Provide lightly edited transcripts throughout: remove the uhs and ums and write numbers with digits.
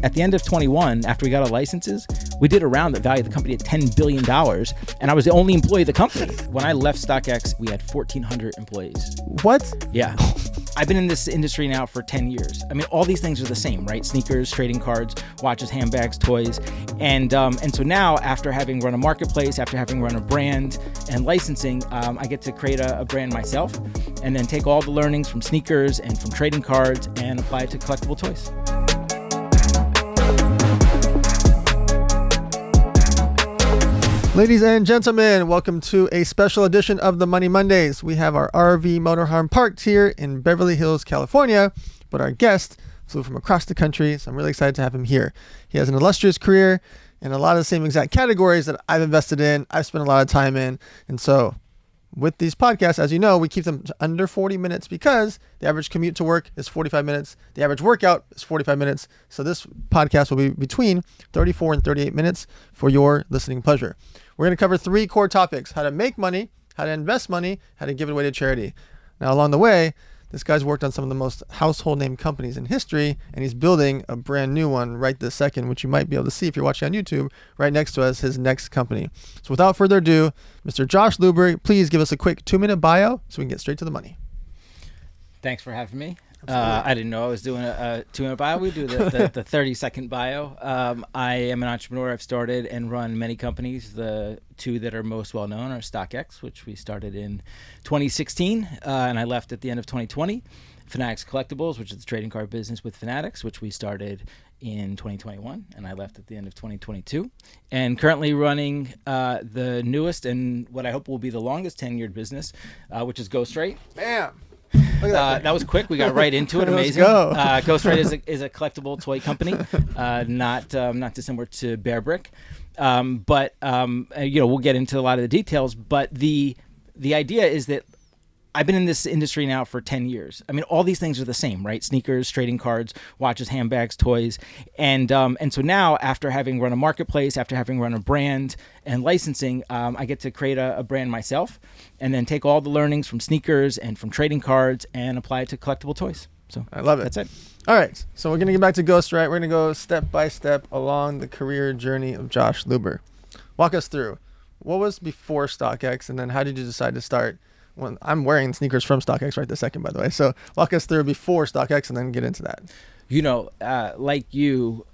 at the end of 21, after we got our licenses, we did a round that valued the company at $10 billion. And I was the only employee of the company. When I left StockX, we had 1,400 employees. What? Yeah. I've been in this industry now for 10 years. I mean, all these things are the same, right? Sneakers, trading cards, watches, handbags, toys. And so now, after having run a marketplace, after having run a brand and licensing, I get to create a brand myself and then take all the learnings from sneakers and from trading cards and apply it to collectible toys. Ladies and gentlemen, welcome to a special edition of the Money Mondays. We have our RV motorhome parked here in Beverly Hills, California, but our guest flew from across the country, so I'm really excited to have him here. He has an illustrious career in a lot of the same exact categories that I've invested in, I've spent a lot of time in, and so with these podcasts, as you know, we keep them to under 40 minutes because the average commute to work is 45 minutes. The average workout is 45 minutes. So this podcast will be between 34 and 38 minutes for your listening pleasure. We're going to cover 3 core topics: how to make money, how to invest money, how to give it away to charity. Now, along the way, this guy's worked on some of the most household name companies in history, and he's building a brand new one right this second, which you might be able to see if you're watching on YouTube. Right next to us, his next company. So without further ado, Mr. Josh Luber, please give us a quick 2-minute bio so we can get straight to the money. Thanks for having me. I didn't know I was doing a 2-minute bio. We do the 30-second bio. I am an entrepreneur. I've started and run many companies. The 2 that are most well known are StockX, which we started in 2016, and I left at the end of 2020. Fanatics Collectibles, which is the trading card business with Fanatics, which we started in 2021, and I left at the end of 2022. And currently running the newest and what I hope will be the longest tenured business, which is Ghost Rate. Bam! That was quick. We got right into it. Amazing. Let's go. Ghost Rate is a collectible toy company, not dissimilar to Bear Brick, but we'll get into a lot of the details. But the idea is that I've been in this industry now for 10 years. I mean, all these things are the same, right? Sneakers, trading cards, watches, handbags, toys. And so now, after having run a marketplace, after having run a brand and licensing, I get to create a brand myself and then take all the learnings from sneakers and from trading cards and apply it to collectible toys. So I love it. That's it. All right. So we're going to get back to Ghost Rate. We're going to go step by step along the career journey of Josh Luber. Walk us through. What was before StockX, and then how did you decide to start? Well, I'm wearing sneakers from StockX right this second, by the way. So walk us through before StockX and then get into that. You know, like you,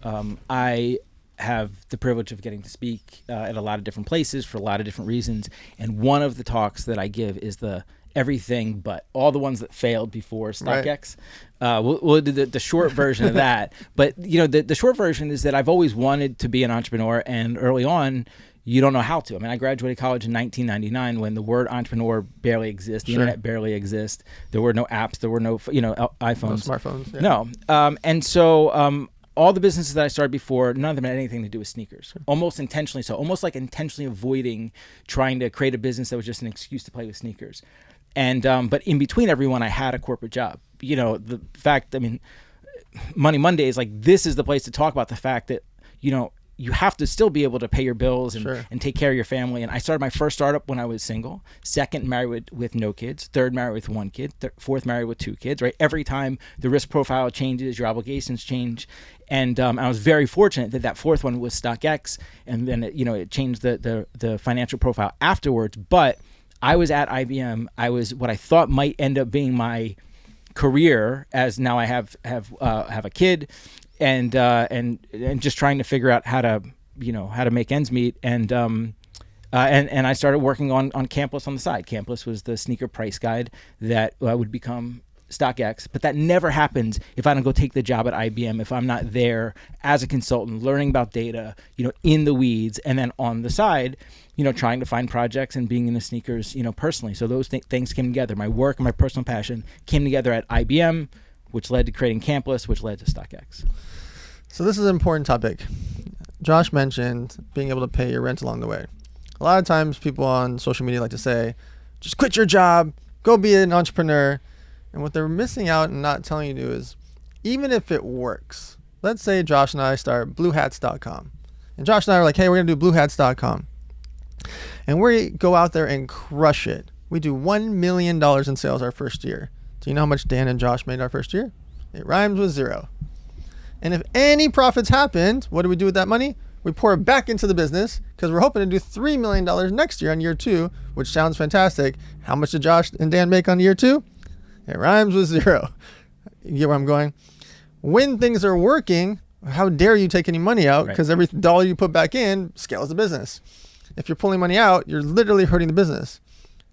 I have the privilege of getting to speak at a lot of different places for a lot of different reasons. And one of the talks that I give is the everything but all the ones that failed before StockX. Right. We'll do the short version of that. But, you know, the short version is that I've always wanted to be an entrepreneur, and early on, you don't know how to. I mean, I graduated college in 1999 when the word entrepreneur barely exists. The internet barely exists. There were no apps. There were no, iPhones. No smartphones. Yeah. No. And so all the businesses that I started before, none of them had anything to do with sneakers. Almost intentionally so. Almost like intentionally avoiding trying to create a business that was just an excuse to play with sneakers. And but in between everyone, I had a corporate job. You know, the fact, I mean, Money Mondays, like, this is the place to talk about the fact that, you know, you have to still be able to pay your bills and take care of your family. And I started my first startup when I was single, second married with no kids, third married with 1 kid, fourth married with 2 kids, right? Every time the risk profile changes, your obligations change. And I was very fortunate that fourth one was StockX. And then, it changed the financial profile afterwards. But I was at IBM. I was what I thought might end up being my career, as now I have a kid. And just trying to figure out how to make ends meet, and I started working on Campless on the side. Campless was the sneaker price guide that would become StockX, but that never happens if I don't go take the job at IBM, if I'm not there as a consultant, learning about data, in the weeds, and then on the side, trying to find projects and being in the sneakers, personally. So those things came together. My work and my personal passion came together at IBM, which led to creating Campless, which led to StockX. So this is an important topic. Josh mentioned being able to pay your rent along the way. A lot of times people on social media like to say, just quit your job, go be an entrepreneur. And what they're missing out and not telling you to do is, even if it works, let's say Josh and I start bluehats.com. And Josh and I are like, hey, we're going to do bluehats.com. And we go out there and crush it. We do $1 million in sales our first year. Do you know how much Dan and Josh made our first year? It rhymes with 0. And if any profits happened, what do we do with that money? We pour it back into the business because we're hoping to do $3 million next year on year 2, which sounds fantastic. How much did Josh and Dan make on year 2? It rhymes with 0. You get where I'm going? When things are working, how dare you take any money out? Because every dollar you put back in scales the business. If you're pulling money out, you're literally hurting the business.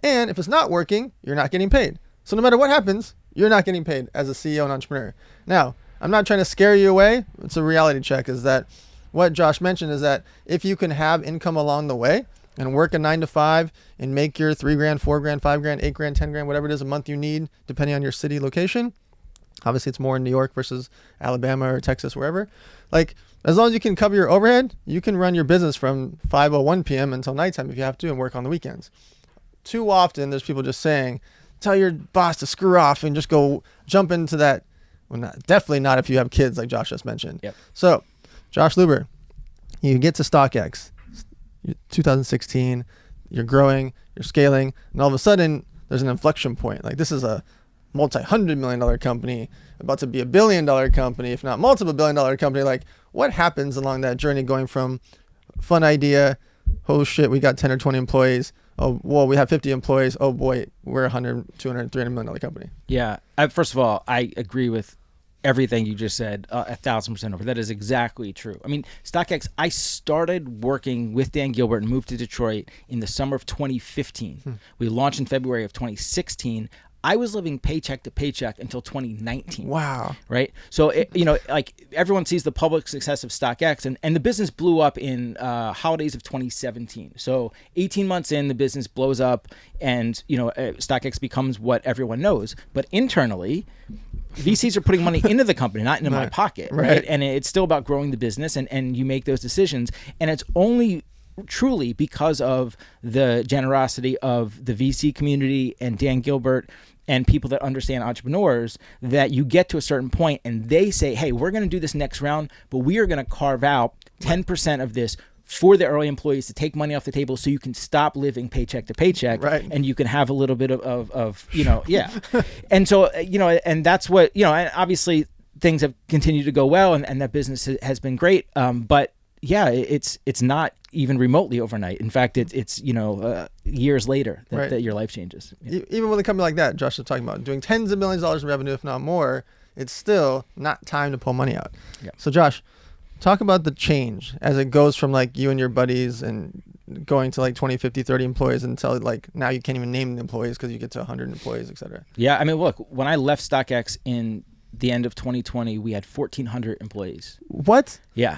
And if it's not working, you're not getting paid. So no matter what happens, you're not getting paid as a CEO and entrepreneur. Now, I'm not trying to scare you away. It's a reality check, is that what Josh mentioned is that if you can have income along the way and work a 9 to 5 and make your $3 grand, $4 grand, $5 grand, $8 grand, $10 grand, whatever it is a month you need, depending on your city location. Obviously, it's more in New York versus Alabama or Texas, wherever. Like, as long as you can cover your overhead, you can run your business from 5:01 p.m. until nighttime if you have to and work on the weekends. Too often, there's people just saying, tell your boss to screw off and just go jump into that. Well, definitely not if you have kids, like Josh just mentioned. Yep. So, Josh Luber, you get to StockX, 2016, you're growing, you're scaling, and all of a sudden, there's an inflection point. Like, this is a multi-$100 million company, about to be $1 billion company, if not multiple $1 billion company. Like, what happens along that journey going from fun idea, oh shit, we got 10 or 20 employees, oh, well, we have 50 employees, oh boy, we're a $100, $200, $300 million company. Yeah. First of all, I agree with everything you just said 1,000% over. That is exactly true. I mean, StockX, I started working with Dan Gilbert and moved to Detroit in the summer of 2015. We launched in February of 2016. I was living paycheck to paycheck until 2019. Wow. Right? So, like everyone sees the public success of StockX, and the business blew up in holidays of 2017. So 18 months in, the business blows up, and, StockX becomes what everyone knows. But internally, VCs are putting money into the company, not into my pocket. Right? And it's still about growing the business, and you make those decisions. And it's only truly because of the generosity of the VC community and Dan Gilbert and people that understand entrepreneurs that you get to a certain point and they say, hey, we're going to do this next round, but we are going to carve out 10% of this for the early employees to take money off the table so you can stop living paycheck to paycheck, and you can have a little bit of yeah. And so, and that's what, and obviously things have continued to go well, and that business has been great. But yeah, it's not even remotely overnight. In fact, it's years later that your life changes. Yeah. Even with a company like that, Josh was talking about doing tens of millions of dollars in revenue, if not more, it's still not time to pull money out. Yeah. So Josh, talk about the change as it goes from like you and your buddies and going to like 20, 50, 30 employees until like now you can't even name the employees because you get to 100 employees, et cetera. Yeah, I mean, look, when I left StockX in the end of 2020, we had 1,400 employees. What? Yeah.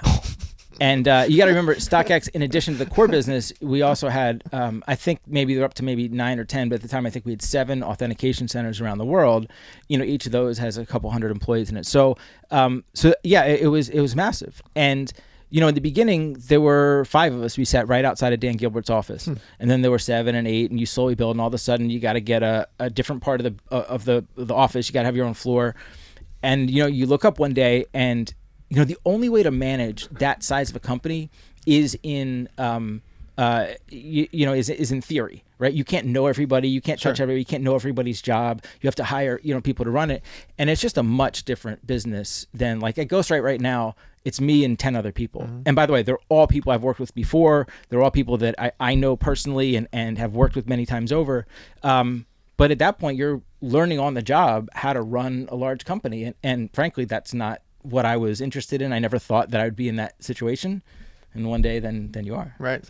And you got to remember, StockX, in addition to the core business, we also had, I think maybe they're up to maybe 9 or 10, but at the time I think we had 7 authentication centers around the world. Each of those has a couple hundred employees in it. So yeah, it was massive. And in the beginning, there were 5 of us. We sat right outside of Dan Gilbert's office, and then there were 7 and 8, and you slowly build, and all of a sudden you got to get a different part of the office. You got to have your own floor, and you look up one day and. The only way to manage that size of a company is in, is in theory, right? You can't know everybody. You can't touch everybody. You can't know everybody's job. You have to hire, people to run it. And it's just a much different business than like at Ghostwrite right now. It's me and 10 other people. Mm-hmm. And by the way, they're all people I've worked with before. They're all people that I know personally and have worked with many times over. But at that point, you're learning on the job how to run a large company. And frankly, that's not what I was interested in. I never thought that I would be in that situation, and one day then you are. Right.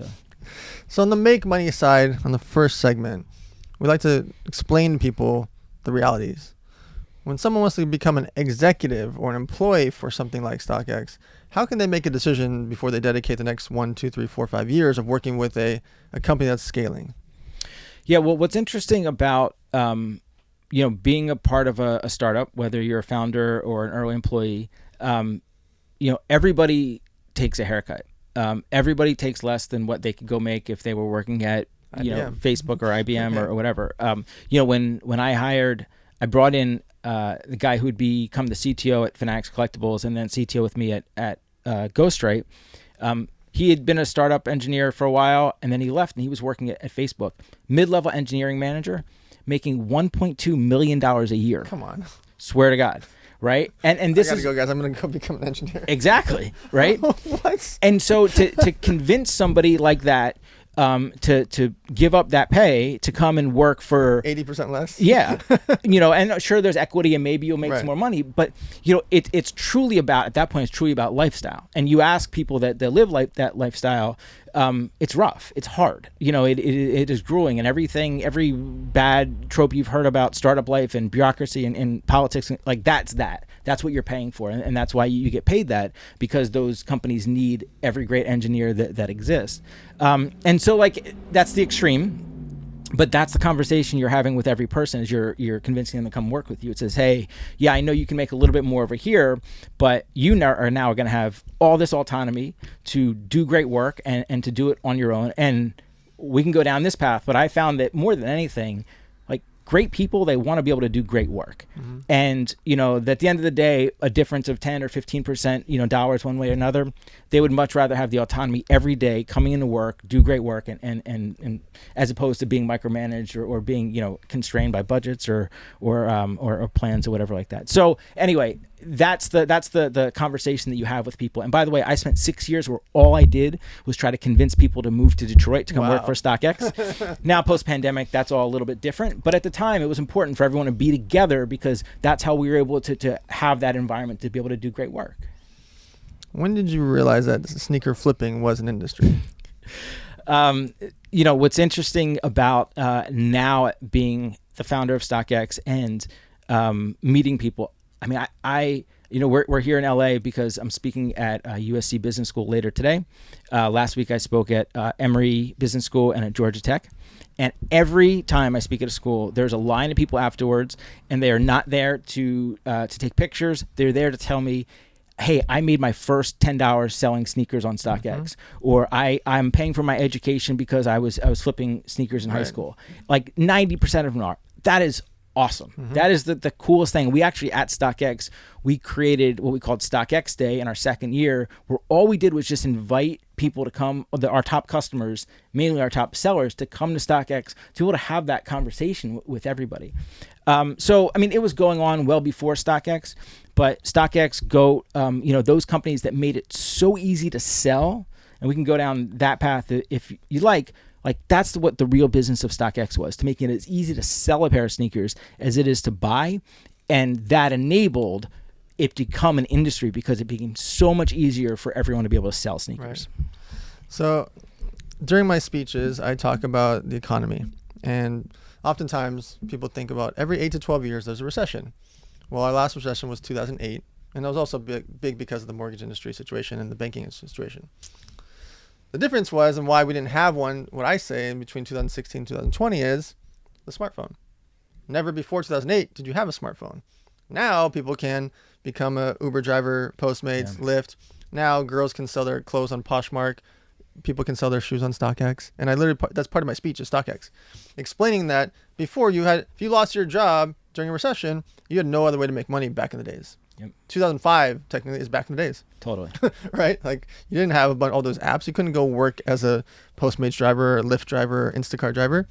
So on the make money side, on the first segment, we like to explain to people the realities. When someone wants to become an executive or an employee for something like StockX, how can they make a decision before they dedicate the next 1, 2, 3, 4, 5 years of working with a company that's scaling? Yeah, well, what's interesting about being a part of a startup, whether you're a founder or an early employee, everybody takes a haircut. Everybody takes less than what they could go make if they were working at, Facebook or IBM or whatever. When I brought in the guy who'd become the CTO at Fanatics Collectibles and then CTO with me at Ghostwrite. He had been a startup engineer for a while, and then he left and he was working at Facebook, mid-level engineering manager, making $1.2 million a year. Come on. Swear to God. right? And this I gotta is go, guys. I'm gonna go become an engineer. exactly right. What? And so to convince somebody like that to give up that pay to come and work for 80% less. yeah, and sure, there's equity and maybe you'll make some more money, but it's truly about, at that point, it's truly about lifestyle. And you ask people that live that lifestyle, it's rough, it's hard, it is grueling, and every bad trope you've heard about startup life and bureaucracy and politics, like that's what you're paying for, and that's why you get paid that, because those companies need every great engineer that exists. And so like that's the extreme, but that's the conversation you're having with every person as you're convincing them to come work with you. It says, hey, yeah, I know you can make a little bit more over here, but you are now going to have all this autonomy to do great work and to do it on your own. And we can go down this path, but I found that more than anything, like great people, they want to be able to do great work. Mm-hmm. And, at the end of the day, a difference of 10 or 15%, dollars one way or another, they would much rather have the autonomy every day coming into work, do great work, and as opposed to being micromanaged or being, constrained by budgets or plans or whatever like that. So anyway, that's the conversation that you have with people. And by the way, I spent 6 years where all I did was try to convince people to move to Detroit to come work for StockX. Now, post-pandemic, that's all a little bit different. But at the time, it was important for everyone to be together because that's how we were able to have that environment to be able to do great work. When did you realize that sneaker flipping was an industry? What's interesting about now being the founder of StockX and meeting people, I mean, we're here in LA because I'm speaking at USC Business School later today. Last week I spoke at Emory Business School and at Georgia Tech. And every time I speak at a school, there's a line of people afterwards, and they are not there to take pictures. They're there to tell me, hey, I made my first $10 selling sneakers on StockX, mm-hmm. or I'm paying for my education because I was flipping sneakers in high school. Like 90% of them are. That is awesome. Mm-hmm. That is the coolest thing. We actually, at StockX, we created what we called StockX Day in our second year, where all we did was just invite people to come, our top customers, mainly our top sellers, to come to StockX to be able to have that conversation with everybody. So, I mean, it was going on well before StockX, but StockX, those companies that made it so easy to sell, and we can go down that path if you like that's what the real business of StockX was, to make it as easy to sell a pair of sneakers as it is to buy. And that enabled it to become an industry because it became so much easier for everyone to be able to sell sneakers. Right. So during my speeches, I talk about the economy. And oftentimes people think about every 8 to 12 years, there's a recession. Well, our last recession was 2008. And that was also big because of the mortgage industry situation and the banking situation. The difference was, and why we didn't have one, what I say in between 2016 and 2020 is the smartphone. Never before 2008 did you have a smartphone. Now people can become a Uber driver, Postmates, Lyft. Now girls can sell their clothes on Poshmark. People can sell their shoes on StockX. And that's part of my speech is StockX. Explaining that before if you lost your job during a recession, you had no other way to make money back in the days. Yep. 2005 technically is back in the days. Totally. Right? Like you didn't have all those apps. You couldn't go work as a Postmates driver, or Lyft driver, or Instacart driver.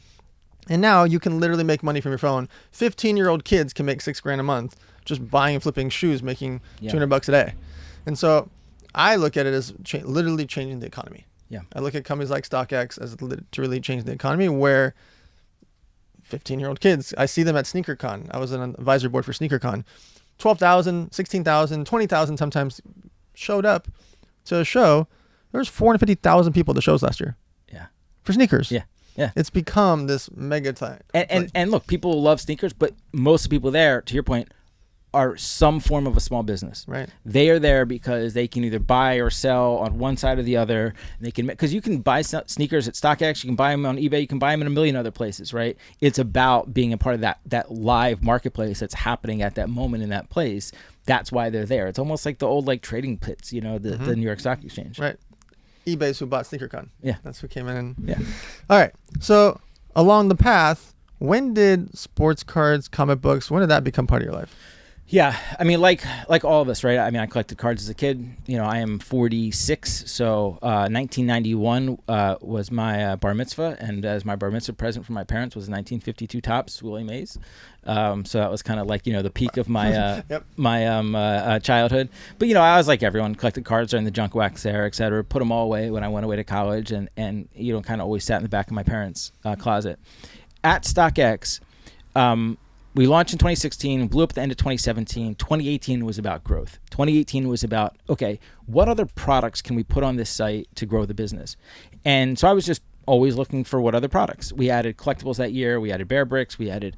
And now you can literally make money from your phone. 15-year-old kids can make $6,000 a month just buying and flipping shoes, making $200 a day. And so I look at it as literally changing the economy. Yeah. I look at companies like StockX as literally changing the economy, where 15-year-old kids, I see them at SneakerCon. I was on an advisory board for SneakerCon. 12,000, 16,000, 20,000 sometimes showed up to a show. There was 450,000 people at the shows last year. Yeah. For sneakers. Yeah. Yeah. It's become this mega time. And look, people love sneakers, but most of the people there, to your point, are some form of a small business. Right. They are there because they can either buy or sell on one side or the other. And they can, because you can buy sneakers at StockX, you can buy them on eBay, you can buy them in a million other places, right? It's about being a part of that live marketplace that's happening at that moment in that place. That's why they're there. It's almost like the old trading pits, the New York Stock Exchange. Right. eBay's who bought SneakerCon. Yeah. That's who came in. Yeah. All right. So along the path, when did sports cards, comic books, when did that become part of your life? Yeah, I mean, like all of us, right? I mean, I collected cards as a kid. I am 46, so 1991 was my bar mitzvah, and as my bar mitzvah present from my parents was a 1952 Topps Willie Mays. So that was kind of like the peak of my Yep. my childhood. But I was like everyone, collected cards during the junk wax era, et cetera. Put them all away when I went away to college, and kind of always sat in the back of my parents' closet. At StockX. We launched in 2016, blew up at the end of 2017. 2018 was about growth. 2018 was about, okay, what other products can we put on this site to grow the business? And so I was just always looking for what other products. We added collectibles that year. We added Bear Bricks. We added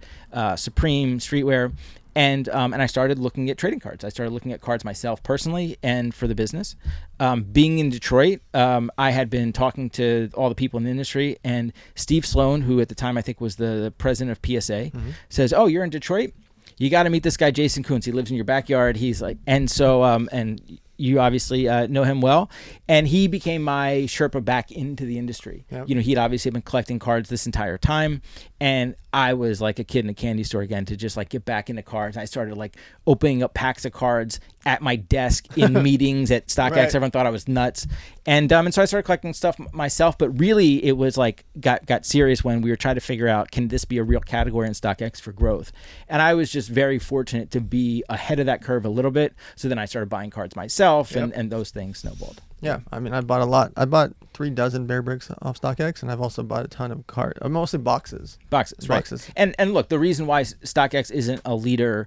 Supreme, streetwear. And I started looking at trading cards. I started looking at cards myself personally and for the business. Being in Detroit, I had been talking to all the people in the industry, and Steve Sloan, who at the time I think was the president of PSA, says, "Oh, you're in Detroit? You got to meet this guy, Jason Kuntz. He lives in your backyard." He's like, and so, and you obviously know him well, and he became my Sherpa back into the industry. Yep. He'd obviously been collecting cards this entire time, and I was like a kid in a candy store again to just like get back into cards. I started like opening up packs of cards at my desk in meetings at StockX. Right. Everyone thought I was nuts, and so I started collecting stuff myself. But really, it was like got serious when we were trying to figure out, can this be a real category in StockX for growth? And I was just very fortunate to be ahead of that curve a little bit. So then I started buying cards myself, Yep. and those things snowballed. Yeah, I mean, I bought a lot. I bought 3 dozen Bear Bricks off StockX, and I've also bought a ton of mostly boxes. Boxes, right? And look, the reason why StockX isn't a leader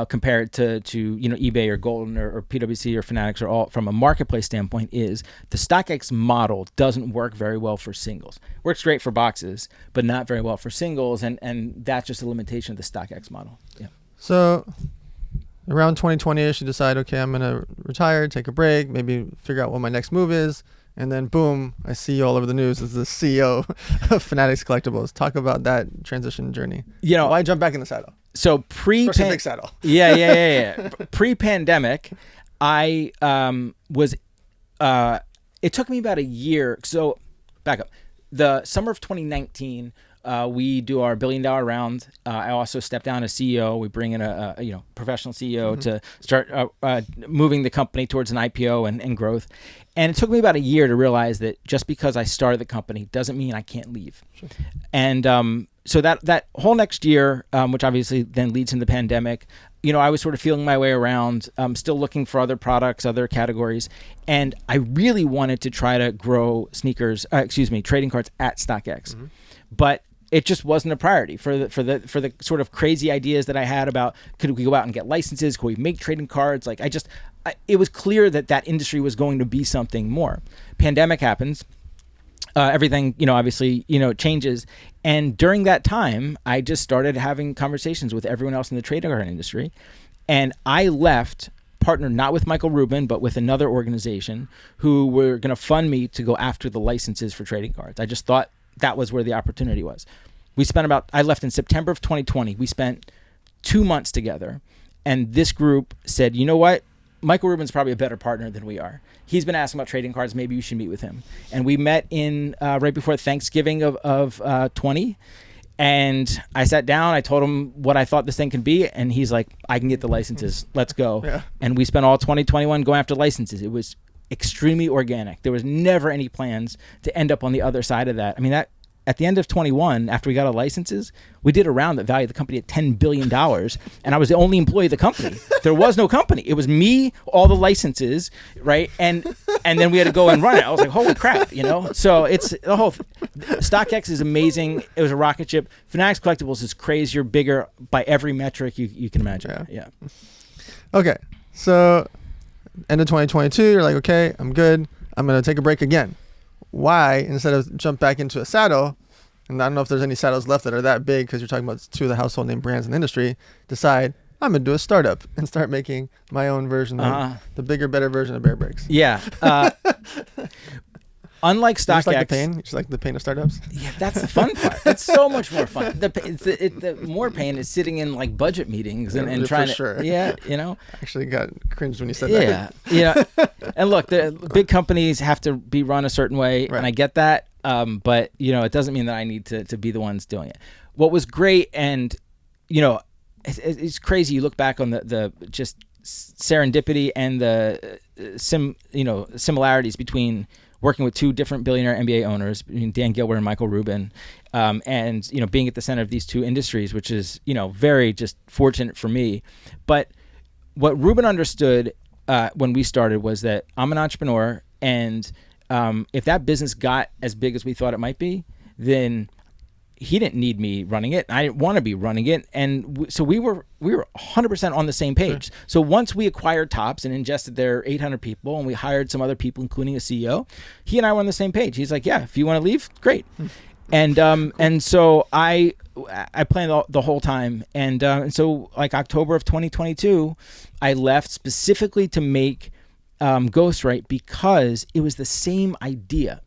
compared to eBay or Golden or PwC or Fanatics or all from a marketplace standpoint is the StockX model doesn't work very well for singles. Works great for boxes, but not very well for singles, and that's just a limitation of the StockX model. Yeah. So around 2020-ish, you decide, okay, I'm going to retire, take a break, maybe figure out what my next move is. And then, boom, I see you all over the news as the CEO of Fanatics Collectibles. Talk about that transition journey. Why jump back in the saddle? So Especially a big saddle. Yeah. Pre-pandemic, I was, it took me about a year. So back up. The summer of 2019, we do our $1 billion round. I also step down as CEO. We bring in a professional CEO to start moving the company towards an IPO and growth. And it took me about a year to realize that just because I started the company doesn't mean I can't leave. Sure. And so that whole next year, which obviously then leads into the pandemic, I was sort of feeling my way around, still looking for other products, other categories. And I really wanted to try to grow trading cards at StockX. But it just wasn't a priority for the sort of crazy ideas that I had about, could we go out and get licenses? Could we make trading cards? Like it was clear that industry was going to be something more. Pandemic happens. Everything, obviously, changes. And during that time, I just started having conversations with everyone else in the trading card industry. And I left, partnered not with Michael Rubin, but with another organization who were going to fund me to go after the licenses for trading cards. I just thought that was where the opportunity was. I left in September of 2020. We spent 2 months together. And this group said, you know what? Michael Rubin's probably a better partner than we are. He's been asking about trading cards. Maybe you should meet with him. And we met in right before Thanksgiving of 20. And I sat down. I told him what I thought this thing could be. And he's like, I can get the licenses. Let's go. Yeah. And we spent all 2021 going after licenses. It was extremely organic. There was never any plans to end up on the other side of that. I mean, at the end of 21, after we got our licenses, we did a round that valued the company at $10 billion. And I was the only employee of the company. There was no company. It was me, all the licenses, right? And then we had to go and run it. I was like, holy crap, So it's the whole StockX is amazing. It was a rocket ship. Fanatics Collectibles is crazier, bigger by every metric you can imagine. Yeah. Okay. So end of 2022, you're like, okay, I'm good. I'm going to take a break again. Why, instead of jump back into a saddle, and I don't know if there's any saddles left that are that big because you're talking about 2 of the household name brands in the industry, decide I'm going to do a startup and start making my own version of the bigger, better version of Bear Bricks? Yeah. Unlike StockX, you just like the pain of startups. Yeah, that's the fun part. It's so much more fun. The more pain is sitting in like budget meetings and trying to. Sure. Yeah, Actually, got cringed when you said that. Yeah. And look, the big companies have to be run a certain way, right. And I get that. But it doesn't mean that I need to be the ones doing it. What was great, and it's crazy. You look back on the just serendipity and the similarities between working with two different billionaire MBA owners, Dan Gilbert and Michael Rubin, and being at the center of these two industries, which is very just fortunate for me. But what Rubin understood when we started was that I'm an entrepreneur, and if that business got as big as we thought it might be, then he didn't need me running it. I didn't want to be running it. And so we were 100% on the same page. Sure. So once we acquired Topps and ingested their 800 people, and we hired some other people, including a CEO, he and I were on the same page. He's like, yeah, if you want to leave, great. And and so I planned the whole time. And so like October of 2022, I left specifically to make Ghostwrite, because it was the same idea.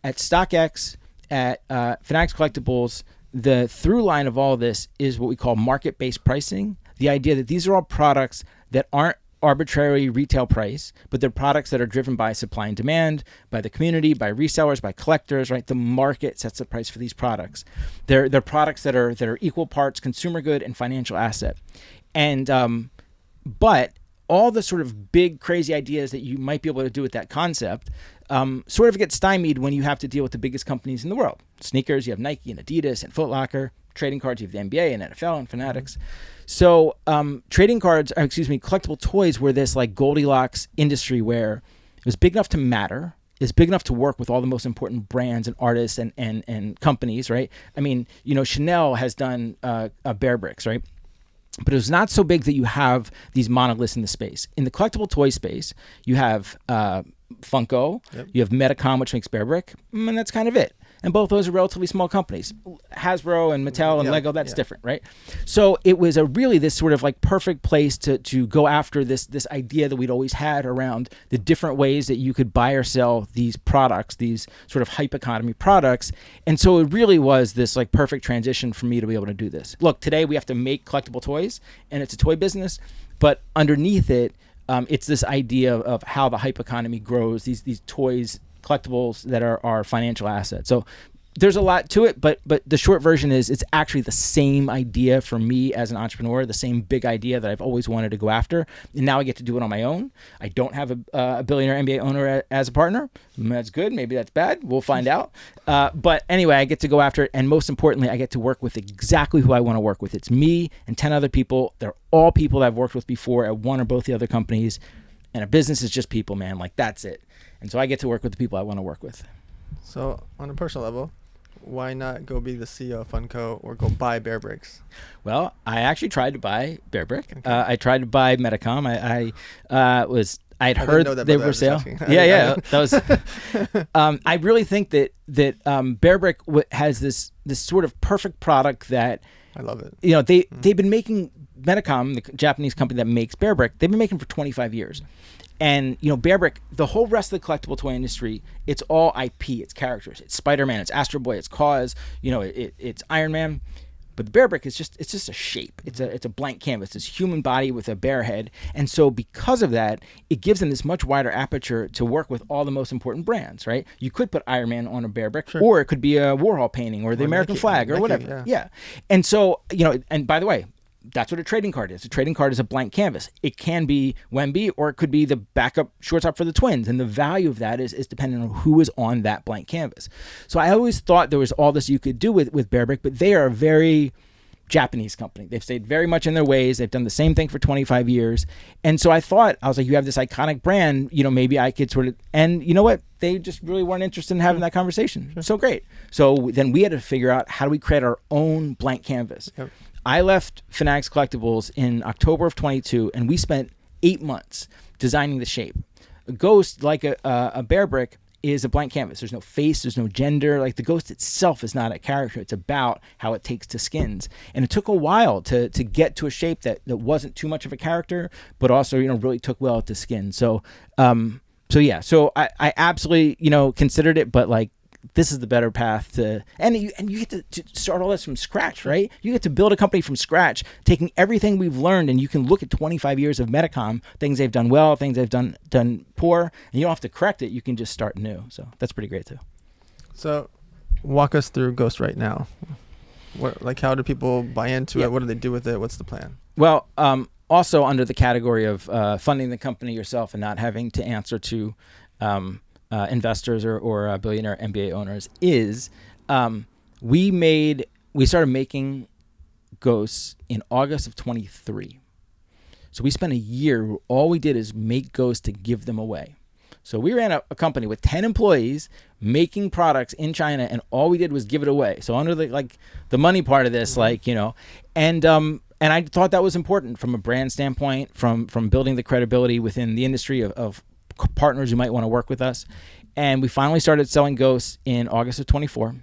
At StockX, at Fanatics Collectibles, the through line of all this is what we call market-based pricing. The idea that these are all products that aren't arbitrary retail price, but they're products that are driven by supply and demand, by the community, by resellers, by collectors, right? The market sets the price for these products. They're products that are equal parts consumer good and financial asset. And but all the sort of big, crazy ideas that you might be able to do with that concept sort of get stymied when you have to deal with the biggest companies in the world. Sneakers, you have Nike and Adidas and Foot Locker. Trading cards, you have the NBA and NFL and Fanatics. So collectible toys were this like Goldilocks industry where it was big enough to matter. It's big enough to work with all the most important brands and artists and companies, right? I mean, Chanel has done Bear Bricks, right? But it was not so big that you have these monoliths in the space. In the collectible toy space, you have Funko, yep. You have Metacom, which makes Bear Brick, and that's kind of it. And both those are relatively small companies. Hasbro and Mattel and Lego, that's different, right? So it was really this sort of like perfect place to go after this idea that we'd always had around the different ways that you could buy or sell these products, these sort of hype economy products. And so it really was this like perfect transition for me to be able to do this. Look, today we have to make collectible toys, and it's a toy business, but underneath it, it's this idea of how the hype economy grows, these toys, collectibles that are financial assets. So there's a lot to it, but the short version is it's actually the same idea for me as an entrepreneur, the same big idea that I've always wanted to go after. And now I get to do it on my own. I don't have a billionaire MBA owner as a partner. That's good. Maybe that's bad. We'll find out. But anyway, I get to go after it. And most importantly, I get to work with exactly who I want to work with. It's me and 10 other people. They're all people that I've worked with before at one or both the other companies. And a business is just people, man. Like, that's it. And so I get to work with the people I want to work with. So on a personal level, why not go be the CEO of Funko or go buy Bear Bricks? Well, I actually tried to buy Bear Brick. Okay. I tried to buy Metacom. I'd heard they were for sale. Yeah. That was. I really think that Bear Brick has this sort of perfect product that I love it. They've been making Metacom, the Japanese company that makes Bear Brick. They've been making for 25 years. And, Bear Brick, the whole rest of the collectible toy industry, it's all IP, it's characters. It's Spider-Man, it's Astro Boy, it's Cause, it's Iron Man. But the Bear Brick is just a shape. It's a blank canvas, this human body with a bear head. And so because of that, it gives them this much wider aperture to work with all the most important brands, right? You could put Iron Man on a Bear Brick, sure. Or it could be a Warhol painting or the American flag or whatever. Yeah. And so, and by the way, that's what a trading card is. A trading card is a blank canvas. It can be Wemby or it could be the backup shortstop for the Twins. And the value of that is dependent on who is on that blank canvas. So I always thought there was all this you could do with Bear Brick, but they are a very Japanese company. They've stayed very much in their ways. They've done the same thing for 25 years. And so I was like, you have this iconic brand, maybe I could sort of, and you know what? They just really weren't interested in having that conversation. Sure. So great. So then we had to figure out how do we create our own blank canvas. Yep. I left Fanatics Collectibles in October of 22, and we spent 8 months designing the shape. A ghost, like a Bear Brick, is a blank canvas. There's no face, there's no gender. Like, the ghost itself is not a character. It's about how it takes to skins. And it took a while to get to a shape that wasn't too much of a character, but also, really took well to skin. So I absolutely, considered it, but like, this is the better path to, and you get to start all this from scratch, right? You get to build a company from scratch, taking everything we've learned, and you can look at 25 years of Metacom, things they've done well, things they've done poor, and you don't have to correct it. You can just start new. So that's pretty great too. So walk us through Ghostwrite now. How do people buy into Yeah. it? What do they do with it? What's the plan? Well, also under the category of funding the company yourself and not having to answer to investors or billionaire MBA owners is we started making ghosts in August of 23. So we spent a year. All we did is make ghosts to give them away. So we ran a company with 10 employees making products in China, and all we did was give it away. So under the money part of this, and I thought that was important from a brand standpoint, from building the credibility within the industry of partners who might want to work with us. And we finally started selling ghosts in August of 24.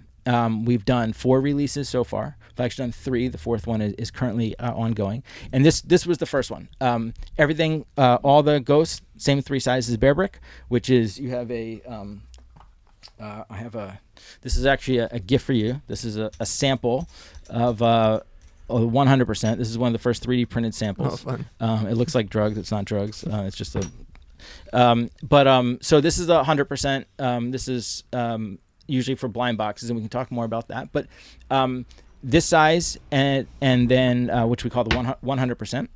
We've done 4 releases so far. I've actually done 3. The 4th one is currently ongoing. And this was the first one. Everything, all the ghosts, same 3 sizes Bear Brick, which is you have this is actually a gift for you. This is a sample of 100%. This is one of the first 3D printed samples. Oh, fun. It looks like drugs. It's not drugs. It's just a... so this is 100%. This is usually for blind boxes, and we can talk more about that. But this size and then which we call the 100%,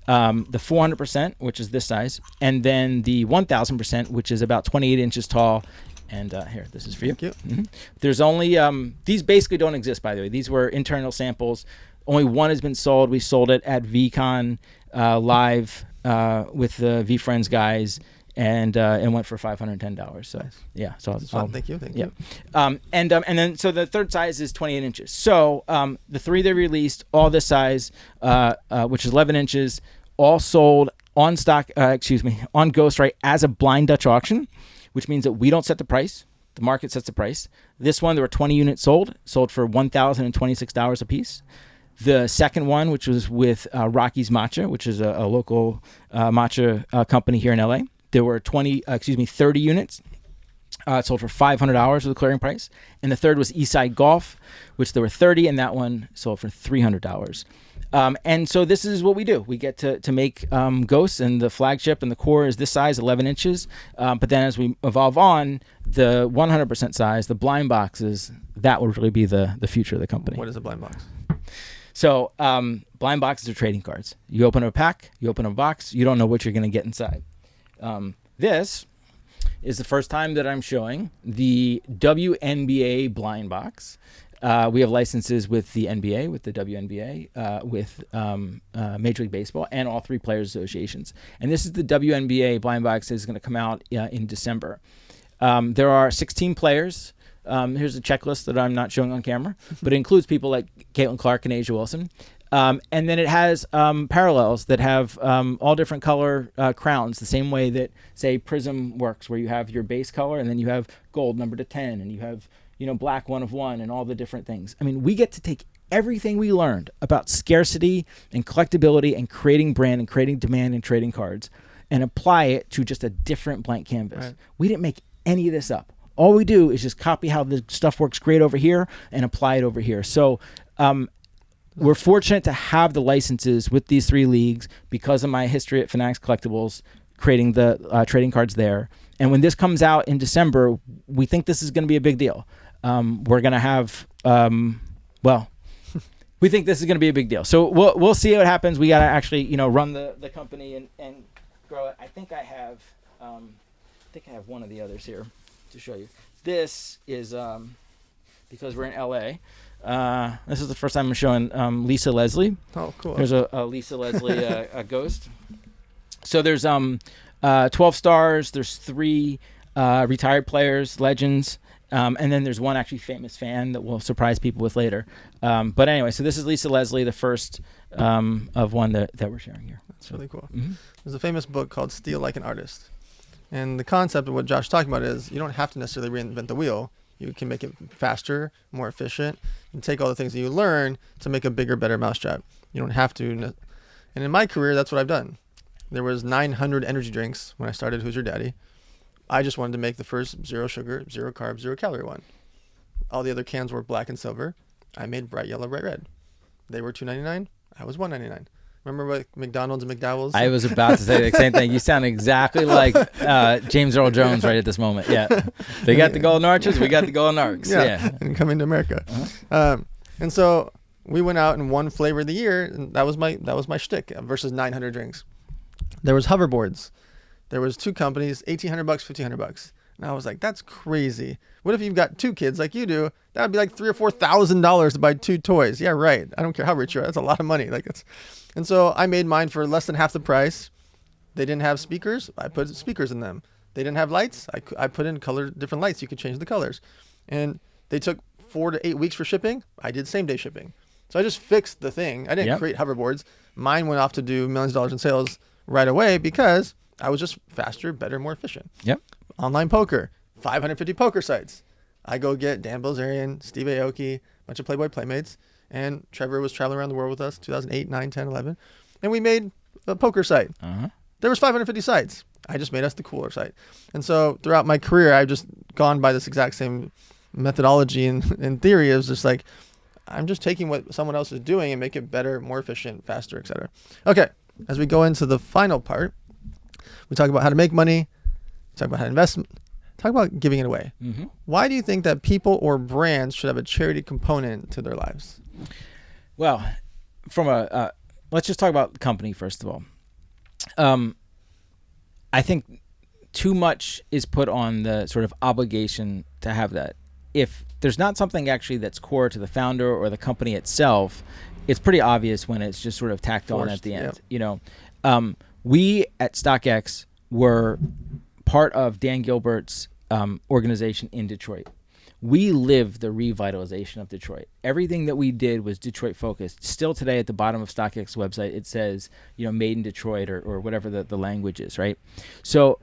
the 400%, which is this size, and then the 1000%, which is about 28 inches tall. And here, this is for you. Thank you. Mm-hmm. There's only these basically don't exist, by the way. These were internal samples. Only one has been sold. We sold it at VCon live with the VFriends guys, and went for $510. So nice. yeah, so Thank you. yeah. And then so the third size is 28 inches. So the 3 they released, all this size, which is 11 inches, all sold on stock. On Ghostwrite as a blind Dutch auction, which means that we don't set the price. The market sets the price. This one, there were 20 units sold for $1,026 a piece. The second one, which was with Rocky's Matcha, which is a local matcha company here in LA, there were 30 units. It sold for $500 with a clearing price. And the third was Eastside Golf, which there were 30, and that one sold for $300. And so this is what we do. We get to make ghosts, and the flagship and the core is this size, 11 inches. But then as we evolve on, the 100% size, the blind boxes, that would really be the future of the company. What is a blind box? So blind boxes are trading cards. You open a pack, you open a box, you don't know what you're going to get inside. This is the first time that I'm showing the WNBA blind box. We have licenses with the NBA, with the WNBA, with Major League Baseball, and all 3 players associations. And this is the WNBA blind box that is going to come out in December. There are 16 players. Here's a checklist that I'm not showing on camera, but it includes people like Caitlin Clark and Asia Wilson. And then it has parallels that have all different color crowns, the same way that, say, Prism works, where you have your base color and then you have gold numbered to 10, and you have black 1 of 1, and all the different things. I mean, we get to take everything we learned about scarcity and collectability and creating brand and creating demand and trading cards and apply it to just a different blank canvas. Right. We didn't make any of this up. All we do is just copy how the stuff works great over here and apply it over here. So we're fortunate to have the licenses with these 3 leagues because of my history at Fanatics Collectibles, creating the trading cards there. And when this comes out in December, we think this is going to be a big deal. We're going to have, we think this is going to be a big deal. So we'll see what happens. We got to actually, run the company and grow it. I think I have one of the others here to show you. This is because we're in LA. This is the first time I'm showing Lisa Leslie. Oh, cool. There's a Lisa Leslie a ghost. So there's 12 stars. There's 3 retired players, legends, and then there's 1 actually famous fan that we'll surprise people with later. But anyway, so this is Lisa Leslie, the first of one that we're sharing here. That's really cool. Mm-hmm. There's a famous book called Steal Like an Artist. And the concept of what Josh is talking about is you don't have to necessarily reinvent the wheel. You can make it faster, more efficient, and take all the things that you learn to make a bigger, better mousetrap. You don't have to. And in my career, that's what I've done. There was 900 energy drinks when I started Who's Your Daddy. I just wanted to make the first 0 sugar, 0 carb, 0 calorie one. All the other cans were black and silver. I made bright yellow, bright red. They were $2.99. I was $1.99. Remember what McDonald's and McDowell's? I was about to say the same thing. You sound exactly like James Earl Jones right at this moment. Yeah. They got the golden arches. We got the golden arcs. Yeah. And come into America. And so we went out and won flavor of the year, and that was my shtick versus 900 drinks. There was hoverboards. There was 2 companies, $1,800, $1,500. And I was like, that's crazy. What if you've got 2 kids like you do? That would be like $3,000 or $4,000 to buy 2 toys. Yeah, right. I don't care how rich you are. That's a lot of money. And so I made mine for less than half the price. They didn't have speakers. I put speakers in them. They didn't have lights. I put in different lights. You could change the colors. And they took 4 to 8 weeks for shipping. I did same day shipping. So I just fixed the thing. I didn't create hoverboards. Mine went off to do millions of dollars in sales right away because I was just faster, better, more efficient. Yep. Online poker, 550 poker sites. I go get Dan Bilzerian, Steve Aoki, a bunch of Playboy Playmates, and Trevor was traveling around the world with us, 2008, 9, 10, 11. And we made a poker site. Uh-huh. There was 550 sites. I just made us the cooler site. And so throughout my career, I've just gone by this exact same methodology and theory. It was just like, I'm just taking what someone else is doing and make it better, more efficient, faster, etc. Okay, as we go into the final part, we talk about how to make money, talk about how to invest, talk about giving it away. Mm-hmm. Why do you think that people or brands should have a charity component to their lives? Well, from let's just talk about the company first of all. I think too much is put on the sort of obligation to have that. If there's not something actually that's core to the founder or the company itself, it's pretty obvious when it's just sort of tacked on at the end. Yep. We at StockX were part of Dan Gilbert's organization in Detroit. We lived the revitalization of Detroit. Everything that we did was Detroit focused. Still today at the bottom of StockX website, it says, made in Detroit or whatever the language is, right? So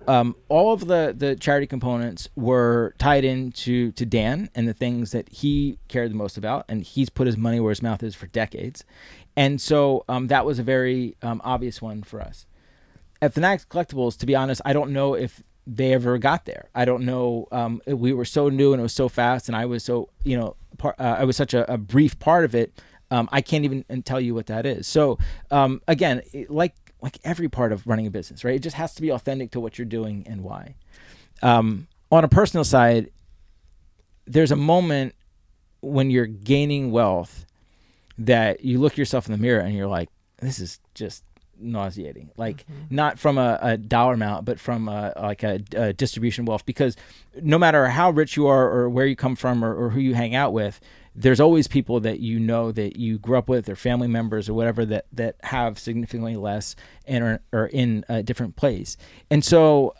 all of the charity components were tied into Dan and the things that he cared the most about. And he's put his money where his mouth is for decades. And so that was a very obvious one for us. At Fanatics Collectibles, to be honest, I don't know if they ever got there. I don't know. We were so new and it was so fast, and I was so I was such a brief part of it. I can't even tell you what that is. So again, like every part of running a business, right? It just has to be authentic to what you're doing and why. On a personal side, there's a moment when you're gaining wealth that you look yourself in the mirror and you're like, this is just nauseating, not from a dollar amount, but from a distribution wealth, because no matter how rich you are or where you come from or who you hang out with, there's always people that that you grew up with or family members or whatever that have significantly less and are in a different place. And so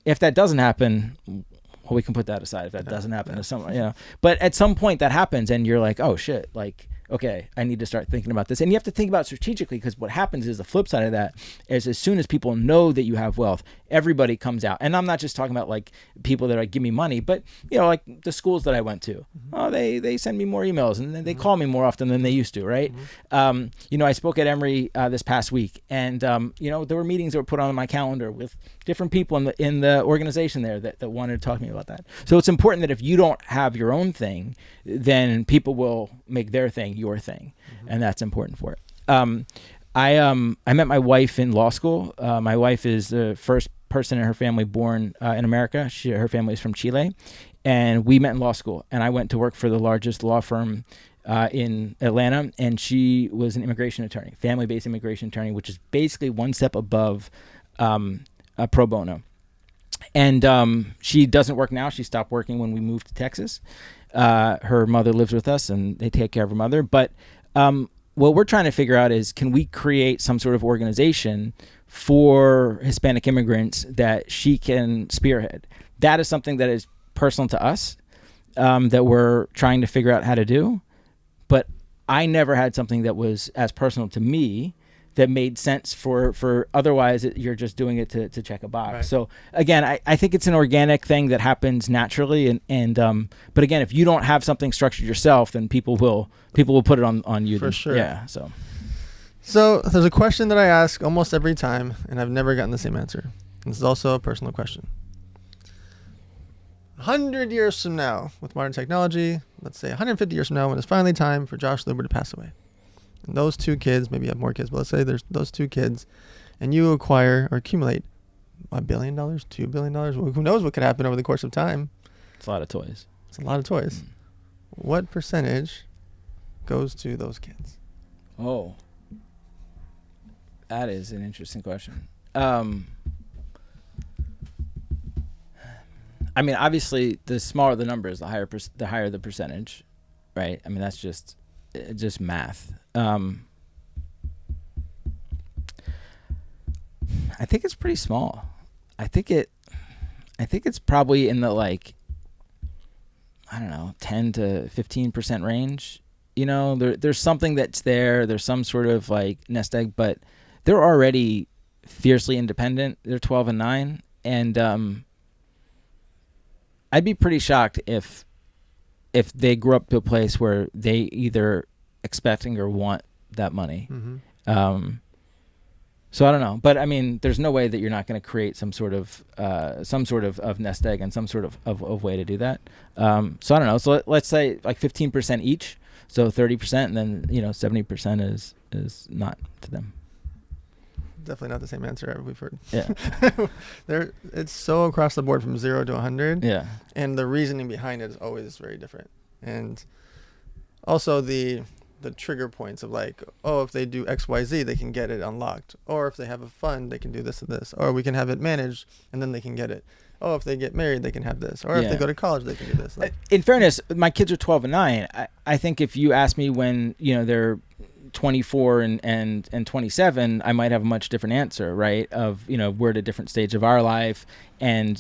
if that doesn't happen, well, we can put that aside if that doesn't happen to someone, but at some point that happens and you're like, oh shit, okay, I need to start thinking about this. And you have to think about it strategically, because what happens is the flip side of that is as soon as people know that you have wealth, everybody comes out. And I'm not just talking about people that give me money, but like the schools that I went to. Mm-hmm. Oh, they send me more emails and then they call me more often than they used to, right? Mm-hmm. I spoke at Emory this past week, and there were meetings that were put on my calendar with different people in the organization there that wanted to talk to me about that. So it's important that if you don't have your own thing, then people will make their thing your thing, and that's important for it. I met my wife in law school. My wife is the first person in her family born in America. Her family is from Chile, and we met in law school. And I went to work for the largest law firm in Atlanta, and she was an immigration attorney, family-based immigration attorney, which is basically one step above a pro bono. And she doesn't work now. She stopped working when we moved to Texas. Her mother lives with us, and they take care of her mother. But what we're trying to figure out is, can we create some sort of organization for Hispanic immigrants that she can spearhead? That is something that is personal to us, that we're trying to figure out how to do. But I never had something that was as personal to me that made sense for otherwise you're just doing it to check a box. Right. So again, I think it's an organic thing that happens naturally, and but again, if you don't have something structured yourself, then people will put it on you. For sure. Yeah. So there's a question that I ask almost every time, and I've never gotten the same answer. This is also a personal question. 100 years from now, with modern technology, let's say 150 years from now, when it's finally time for Josh Luber to pass away, and those 2 kids, maybe you have more kids, but let's say there's those 2 kids, and you acquire or accumulate $1 billion, $2 billion. Well, who knows what could happen over the course of time? It's a lot of toys. It's a lot of toys. What percentage goes to those kids? Oh, that is an interesting question. I mean, obviously, the smaller the numbers, the higher the percentage, right? I mean, that's just math. I think it's pretty small. I think it's probably in the, like, I don't know, 10 to 15% range. You know, there's something that's there. There's some sort of like nest egg, but they're already fiercely independent. They're 12 and 9, and I'd be pretty shocked if they grew up to a place where they either expecting or want that money. Mm-hmm. So I don't know, but I mean, there's no way that you're not going to create some sort of nest egg and some sort of way to do that. So I don't know. So let's say like 15% each, so 30%, and then 70% is not to them. Definitely not the same answer we've heard. Yeah. It's so across the board from 0 to 100. Yeah. And the reasoning behind it is always very different. And also the trigger points of like, oh, if they do XYZ, they can get it unlocked. Or if they have a fund, they can do this and this. Or we can have it managed and then they can get it. Oh, if they get married, they can have this. Or if they go to college, they can do this. Like, in fairness, my kids are 12 and 9. I think if you ask me when, they're 24 and 27, I might have a much different answer, right? Of, we're at a different stage of our life, and,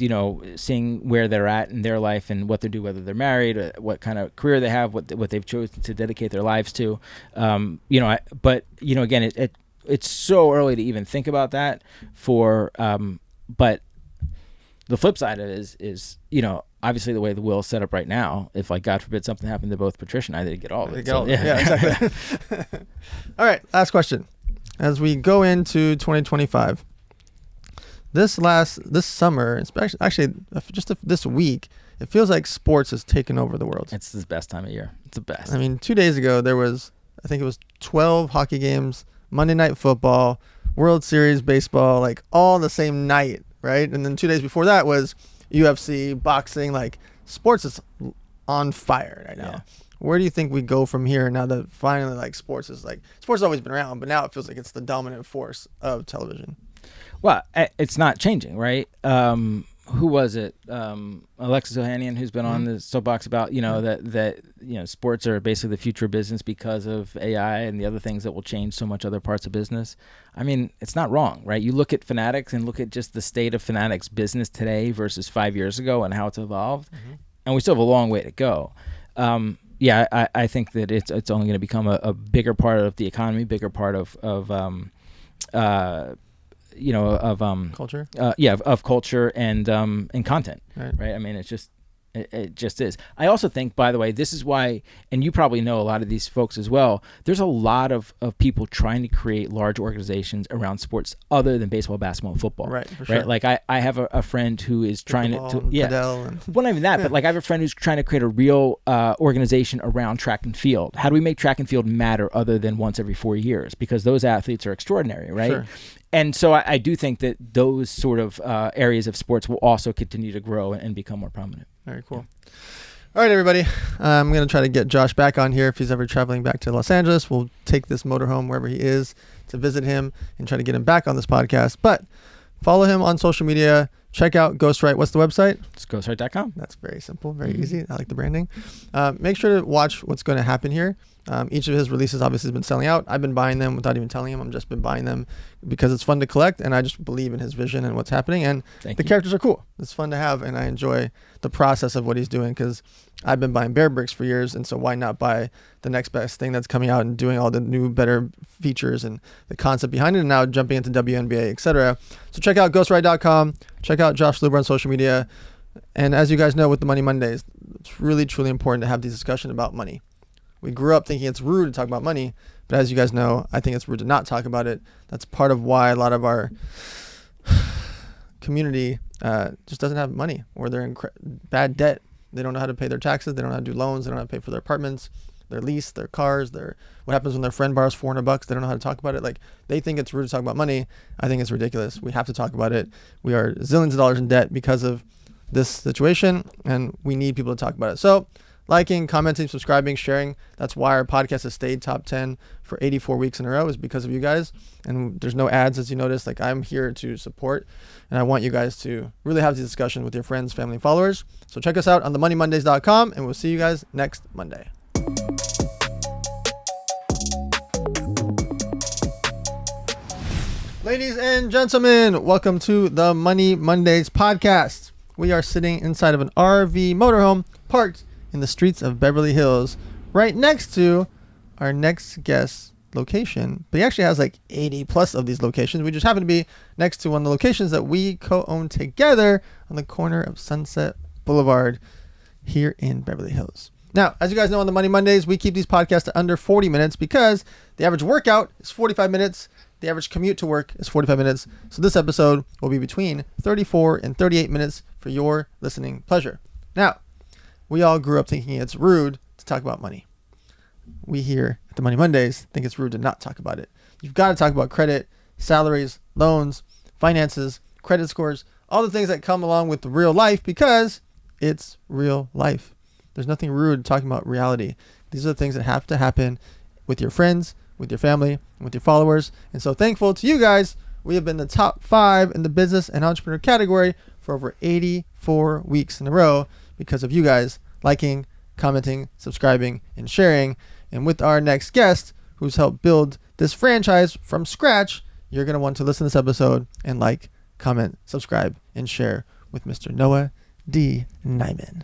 seeing where they're at in their life and what they do, whether they're married, what kind of career they have, what they've chosen to dedicate their lives to. But again, it's so early to even think about that but the flip side of it is obviously the way the will is set up right now, if like God forbid something happened to both Patricia and I, they'd get all of it. Yeah, exactly. All right, last question. As we go into 2025, this summer, especially this week, it feels like sports has taken over the world. It's the best time of year. It's the best. I mean, 2 days ago I think it was 12 hockey games, Monday Night Football, World Series baseball, like all the same night, right? And then 2 days before that was UFC, boxing. Like, sports is on fire right now. Yeah. Where do you think we go from here now that finally, like, sports has always been around, but now it feels like it's the dominant force of television? Well, it's not changing, right? Who was it? Alexis Ohanian, who's been on the soapbox about, that sports are basically the future of business because of AI and the other things that will change so much other parts of business. I mean, it's not wrong, right? You look at Fanatics and look at just the state of Fanatics business today versus 5 years ago and how it's evolved, and we still have a long way to go. I think that it's only going to become a bigger part of the economy, bigger part of culture. Of culture and content. Right. I mean, it just is. I also think, by the way, this is why, and you probably know a lot of these folks as well, there's a lot of people trying to create large organizations around sports other than baseball, basketball, and football. Right, for sure. Right? Like I have a friend who is trying to well, not even that, but like I have a friend who's trying to create a real organization around track and field. How do we make track and field matter other than once every 4 years? Because those athletes are extraordinary, right? Sure. And so I do think that those sort of areas of sports will also continue to grow and become more prominent. Very cool. All right, everybody. I'm going to try to get Josh back on here if he's ever traveling back to Los Angeles. We'll take this motorhome wherever he is to visit him and try to get him back on this podcast. But follow him on social media. Check out Ghostwrite. What's the website? It's ghostwrite.com. That's very simple, very easy. I like the branding. Make sure to watch what's going to happen here. Each of his releases obviously has been selling out. I've been buying them without even telling him. I've just been buying them because it's fun to collect, and I just believe in his vision and what's happening. And the characters are cool. It's fun to have, and I enjoy the process of what he's doing because I've been buying Bear Bricks for years, and so why not buy the next best thing that's coming out and doing all the new, better features and the concept behind it, and now jumping into WNBA, etc. So check out ghostwrite.com. Check out Josh Luber on social media. And as you guys know, with the Money Mondays, it's really, truly important to have these discussions about money. We grew up thinking it's rude to talk about money, but as you guys know, I think it's rude to not talk about it. That's part of why a lot of our community just doesn't have money, or they're in bad debt. They don't know how to pay their taxes. They don't know how to do loans. They don't know how to pay for their apartments, their lease, their cars, what happens when their friend borrows $400. They don't know how to talk about it. Like, they think it's rude to talk about money. I think it's ridiculous. We have to talk about it. We are zillions of dollars in debt because of this situation, and we need people to talk about it. So liking, commenting, subscribing, sharing. That's why our podcast has stayed top 10 for 84 weeks in a row, is because of you guys. And there's no ads, as you notice. Like, I'm here to support, and I want you guys to really have this discussion with your friends, family, and followers. So check us out on themoneymondays.com, and we'll see you guys next Monday. Ladies and gentlemen, welcome to the Money Mondays podcast. We are sitting inside of an RV motorhome parked in the streets of Beverly Hills, right next to our next guest location. But he actually has like 80 plus of these locations. We just happen to be next to one of the locations that we co-own together on the corner of Sunset Boulevard here in Beverly Hills. Now, as you guys know, on the Money Mondays, we keep these podcasts to under 40 minutes because the average workout is 45 minutes. The average commute to work is 45 minutes. So this episode will be between 34 and 38 minutes for your listening pleasure. Now, we all grew up thinking it's rude to talk about money. We here at the Money Mondays think it's rude to not talk about it. You've got to talk about credit, salaries, loans, finances, credit scores, all the things that come along with real life, because it's real life. There's nothing rude talking about reality. These are the things that have to happen with your friends, with your family, and with your followers. And so thankful to you guys, we have been the top 5 in the business and entrepreneur category for over 84 weeks in a row because of you guys liking, commenting, subscribing, and sharing. And with our next guest, who's helped build this franchise from scratch, you're going to want to listen to this episode and like, comment, subscribe, and share with Mr. Noah D. Neiman.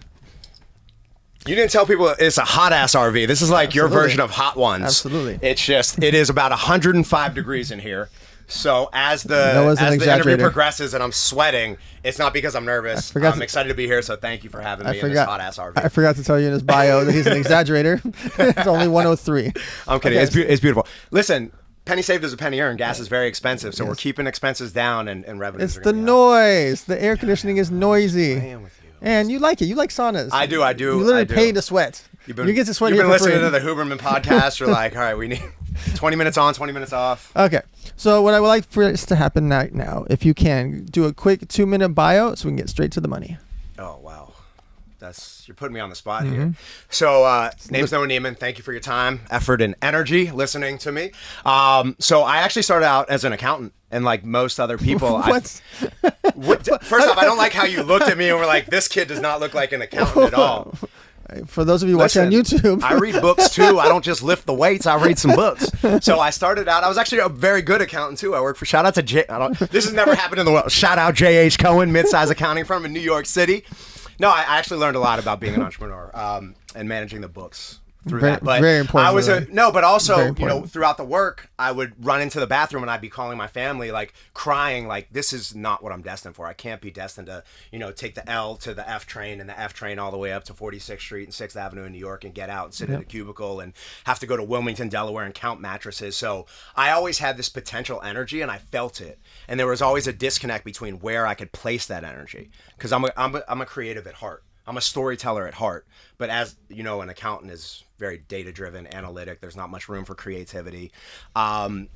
You didn't tell people it's a hot ass RV. This is like Absolutely. your version of Hot Ones. Absolutely. It is about 105 degrees in here. So as the interview progresses and I'm sweating, it's not because I'm nervous. I'm excited to be here. So thank you for having me in this hot ass RV. I forgot to tell you in his bio that he's an exaggerator. It's only 103. I'm kidding. Okay. It's beautiful. Listen, penny saved is a penny earned. Gas is very expensive. So we're keeping expenses down and revenues. It's the noise. The air conditioning is noisy. I am with you. And you like it. You like saunas. I do. You literally pay to sweat. You get to sweat here for free. You've been listening to the Huberman podcast. You're like, all right, we need 20 minutes on, 20 minutes off. Okay. So what I would like for this to happen right now, if you can, do a quick 2-minute bio so we can get straight to the money. Oh, wow. You're putting me on the spot here. So name's Noah Neiman. Thank you for your time, effort, and energy listening to me. So I actually started out as an accountant, and like most other people, What? First off, I don't like how you looked at me and were like, this kid does not look like an accountant at all. For those of you watching on YouTube. I read books too. I don't just lift the weights. I read some books. So I started out, I was actually a very good accountant too. I worked for, shout out to this has never happened in the world. Shout out J.H. Cohen, mid-size accounting firm in New York City. No, I actually learned a lot about being an entrepreneur and managing the books through that. But very important. But also, throughout the work, I would run into the bathroom and I'd be calling my family, like crying, like this is not what I'm destined for. I can't be destined to, take the L to the F train and the F train all the way up to 46th Street and 6th Avenue in New York and get out and sit in a cubicle and have to go to Wilmington, Delaware and count mattresses. So I always had this potential energy and I felt it. And there was always a disconnect between where I could place that energy. Because I'm a creative at heart. I'm a storyteller at heart. But as you know, an accountant is very data-driven, analytic. There's not much room for creativity.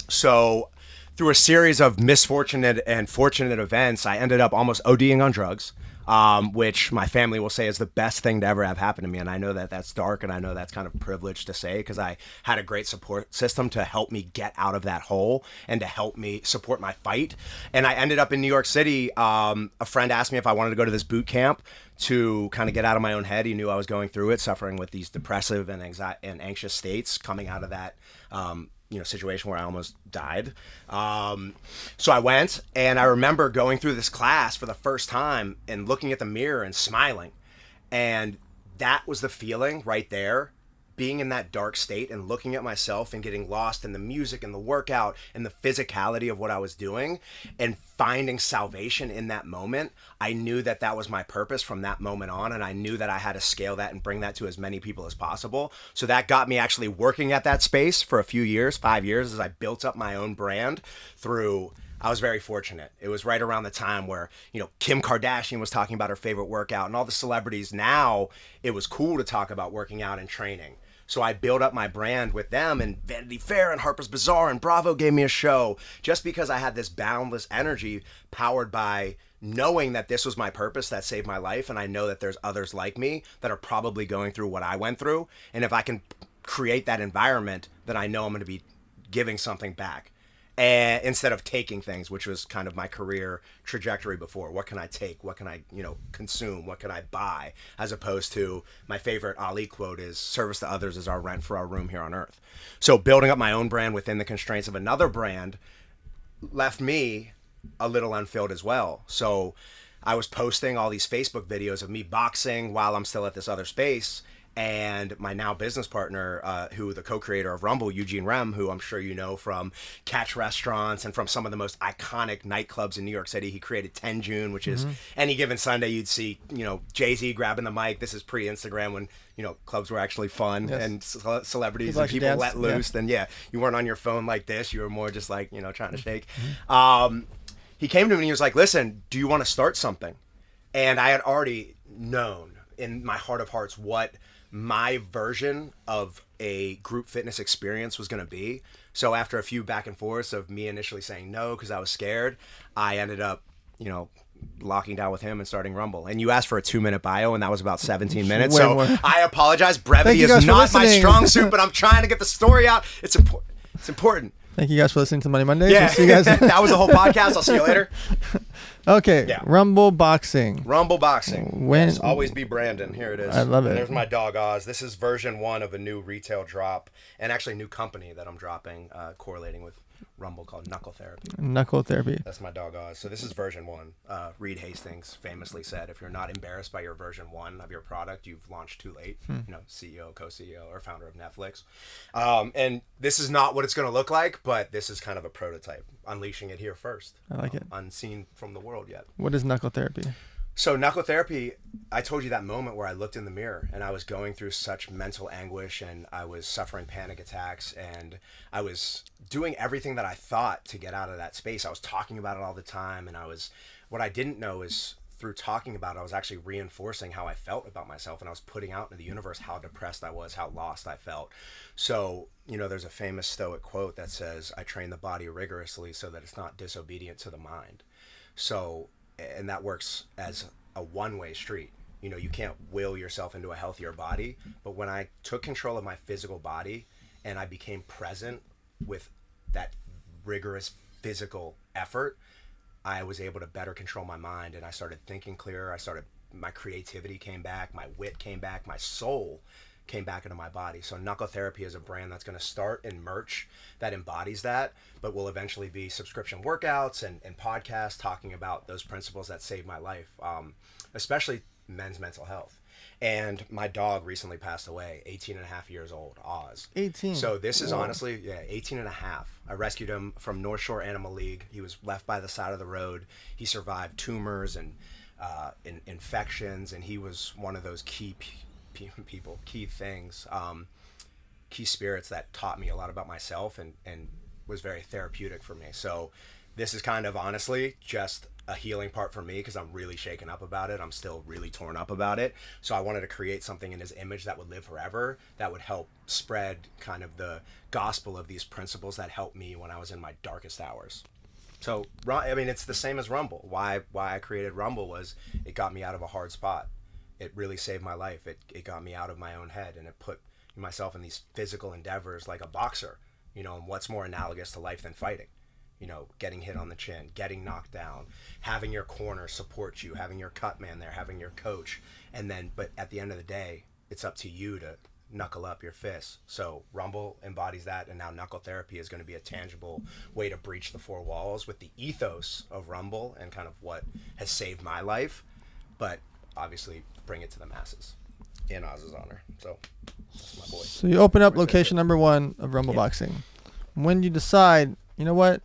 So through a series of misfortunate and fortunate events, I ended up almost ODing on drugs, which my family will say is the best thing to ever have happened to me. And I know that that's dark, and I know that's kind of privileged to say because I had a great support system to help me get out of that hole and to help me support my fight. And I ended up in New York City. A friend asked me if I wanted to go to this boot camp to kind of get out of my own head. He knew I was going through it, suffering with these depressive and anxious states coming out of that situation where I almost died. So I went, and I remember going through this class for the first time and looking at the mirror and smiling. And that was the feeling right there, being in that dark state and looking at myself and getting lost in the music and the workout and the physicality of what I was doing and finding salvation in that moment. I knew that that was my purpose from that moment on, and I knew that I had to scale that and bring that to as many people as possible. So that got me actually working at that space for a few years, 5 years, as I built up my own brand through. I was very fortunate. It was right around the time where, Kim Kardashian was talking about her favorite workout and all the celebrities. Now it was cool to talk about working out and training. So I built up my brand with them, and Vanity Fair and Harper's Bazaar and Bravo gave me a show just because I had this boundless energy powered by knowing that this was my purpose that saved my life. And I know that there's others like me that are probably going through what I went through. And if I can create that environment, then I know I'm going to be giving something back. And instead of taking things, which was kind of my career trajectory before. What can I take? What can I, consume? What can I buy? As opposed to my favorite Ali quote is, service to others is our rent for our room here on earth. So building up my own brand within the constraints of another brand left me a little unfilled as well. So I was posting all these Facebook videos of me boxing while I'm still at this other space. And my now business partner, who the co-creator of Rumble, Eugene Rem, who I'm sure you know from Catch Restaurants and from some of the most iconic nightclubs in New York City. He created 10 June, which is any given Sunday you'd see, Jay-Z grabbing the mic. This is pre-Instagram when, clubs were actually fun and celebrities and people let loose. And you weren't on your phone like this. You were more just like, trying to shake. He came to me and he was like, listen, do you want to start something? And I had already known in my heart of hearts what my version of a group fitness experience was going to be. So after a few back and forths of me initially saying no because I was scared, I ended up, locking down with him and starting Rumble. And you asked for a 2-minute bio, and that was about 17 minutes. So I apologize. Brevity is not my strong suit, but I'm trying to get the story out. It's important. It's important. Thank you guys for listening to Money Mondays. Yeah. We'll see you guys. That was the whole podcast. I'll see you later. Okay. Yeah. Rumble Boxing. Rumble Boxing. Yes, always be Brandon. Here it is. I love it. And there's my dog Oz. This is version 1 of a new retail drop, and actually a new company that I'm dropping, correlating with Rumble, called Knuckle Therapy. Knuckle Therapy. That's my dog Oz. So this is version 1. Reed Hastings famously said, if you're not embarrassed by your version 1 of your product, you've launched too late. CEO, co-CEO, or founder of Netflix. And this is not what it's going to look like, but this is kind of a prototype. Unleashing it here first. I like it. Unseen from the world yet. What is Knuckle Therapy? So Knuckle Therapy, I told you that moment where I looked in the mirror and I was going through such mental anguish and I was suffering panic attacks and I was doing everything that I thought to get out of that space. I was talking about it all the time, and what I didn't know is through talking about it, I was actually reinforcing how I felt about myself, and I was putting out into the universe how depressed I was, how lost I felt. So, there's a famous Stoic quote that says, I train the body rigorously so that it's not disobedient to the mind. So, and that works as a one-way street. You can't will yourself into a healthier body. But when I took control of my physical body and I became present with that rigorous physical effort, I was able to better control my mind, and I started thinking clearer. My creativity came back, my wit came back, my soul came back into my body. So Knuckle Therapy is a brand that's going to start in merch that embodies that, but will eventually be subscription workouts and podcasts talking about those principles that saved my life, especially men's mental health. And my dog recently passed away, 18 and a half years old, Oz. 18. So this is honestly, 18 and a half. I rescued him from North Shore Animal League. He was left by the side of the road. He survived tumors and infections, and he was one of those key things, key spirits that taught me a lot about myself and was very therapeutic for me. So this is kind of honestly just a healing part for me because I'm really shaken up about it. I'm still really torn up about it. So I wanted to create something in his image that would live forever, that would help spread kind of the gospel of these principles that helped me when I was in my darkest hours. So, it's the same as Rumble. Why I created Rumble was it got me out of a hard spot. It really saved my life. It got me out of my own head, and it put myself in these physical endeavors like a boxer, and what's more analogous to life than fighting? Getting hit on the chin, getting knocked down, having your corner support you, having your cut man there, having your coach. But at the end of the day, it's up to you to knuckle up your fists. So Rumble embodies that, and now Knuckle Therapy is going to be a tangible way to breach the 4 walls with the ethos of Rumble and kind of what has saved my life, but obviously bring it to the masses in Oz's honor. So that's my boy. So you open up location number 1 of Rumble Boxing. When you decide, you know what?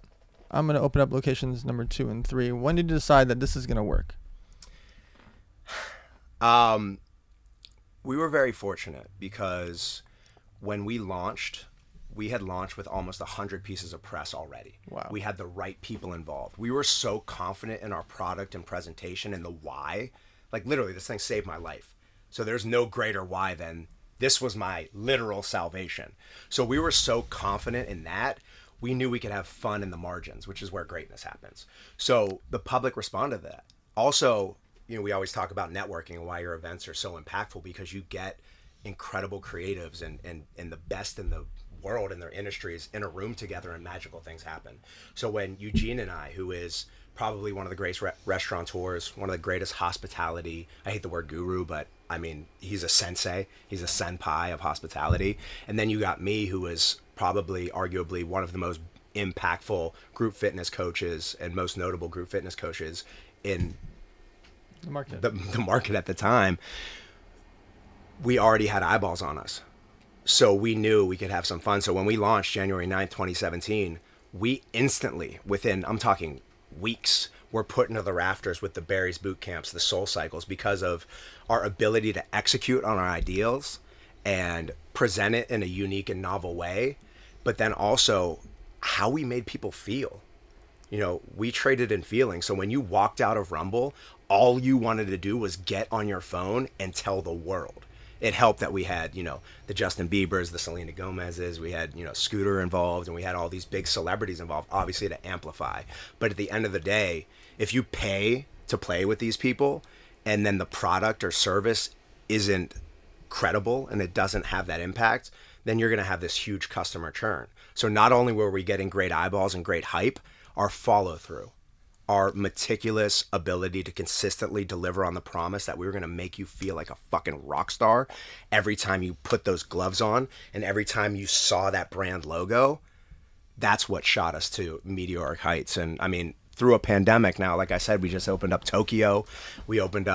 I'm going to open up locations number 2 and 3. When did you decide that this is going to work? We were very fortunate because when we launched, we had launched with almost 100 pieces of press already. Wow. We had the right people involved. We were so confident in our product and presentation and the why. Like literally, this thing saved my life. So there's no greater why than this was my literal salvation. So we were so confident in that, we knew we could have fun in the margins, which is where greatness happens. So the public responded to that. Also, we always talk about networking and why your events are so impactful, because you get incredible creatives and the best in the world in their industries in a room together, and magical things happen. So when Eugene and I, who is probably one of the greatest restaurateurs, one of the greatest hospitality, I hate the word guru, but I mean, he's a sensei, he's a senpai of hospitality. And then you got me, who is probably arguably one of the most impactful group fitness coaches and most notable group fitness coaches in The market. the market at the time. We already had eyeballs on us. So we knew we could have some fun. So when we launched January 9th, 2017, we instantly, within, I'm talking weeks, were put into the rafters with the Barry's boot camps, the Soul Cycles, because of our ability to execute on our ideals and present it in a unique and novel way, but then also how we made people feel. We traded in feelings. So when you walked out of Rumble, all you wanted to do was get on your phone and tell the world. It helped that we had, the Justin Biebers, the Selena Gomez's, we had, Scooter involved, and we had all these big celebrities involved, obviously to amplify. But at the end of the day, if you pay to play with these people and then the product or service isn't credible and it doesn't have that impact, then you're going to have this huge customer churn. So not only were we getting great eyeballs and great hype, our follow through, our meticulous ability to consistently deliver on the promise that we were going to make you feel like a fucking rock star every time you put those gloves on and every time you saw that brand logo, that's what shot us to meteoric heights. And I mean, through a pandemic now, like I said, we just opened up Tokyo, we're opening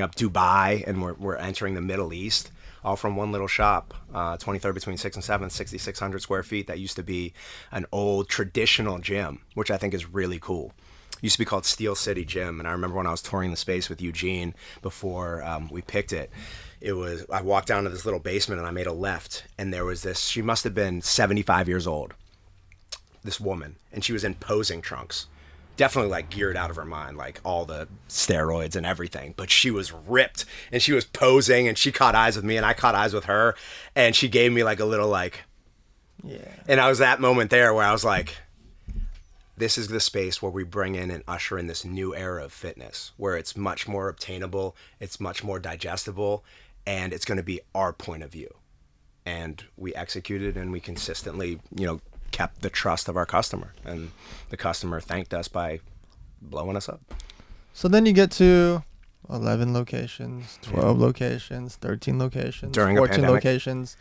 up Dubai, and we're entering the Middle East, all from one little shop, 23rd between 6 and 7, 6,600 square feet. That used to be an old traditional gym, which I think is really cool. Used to be called Steel City Gym, and I remember when I was touring the space with Eugene before we picked it, I walked down to this little basement and I made a left, and there was this, she must have been 75 years old, this woman, and she was in posing trunks, definitely like geared out of her mind, like all the steroids and everything, but she was ripped and she was posing, and she caught eyes with me and I caught eyes with her, and she gave me like a little yeah. And I was that moment there where I was like, this is the space where we bring in and usher in this new era of fitness, where it's much more obtainable, it's much more digestible, and it's going to be our point of view. And we executed, and we consistently, kept the trust of our customer, and the customer thanked us by blowing us up. So then you get to 11 locations, 12 locations, 13 locations, During a 14 pandemic. locations.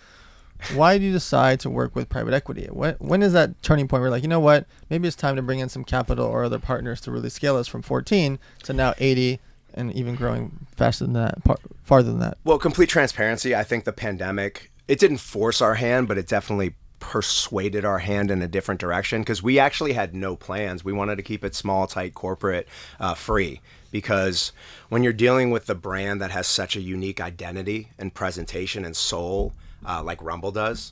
Why do you decide to work with private equity? When is that turning point where you're like, you know what, maybe it's time to bring in some capital or other partners to really scale us from 14 to now 80 and even growing faster than that, farther than that? Well, complete transparency, I think the pandemic, it didn't force our hand, but it definitely persuaded our hand in a different direction, because we actually had no plans. We wanted to keep it small, tight, corporate, free, because when you're dealing with the brand that has such a unique identity and presentation and soul, like Rumble does,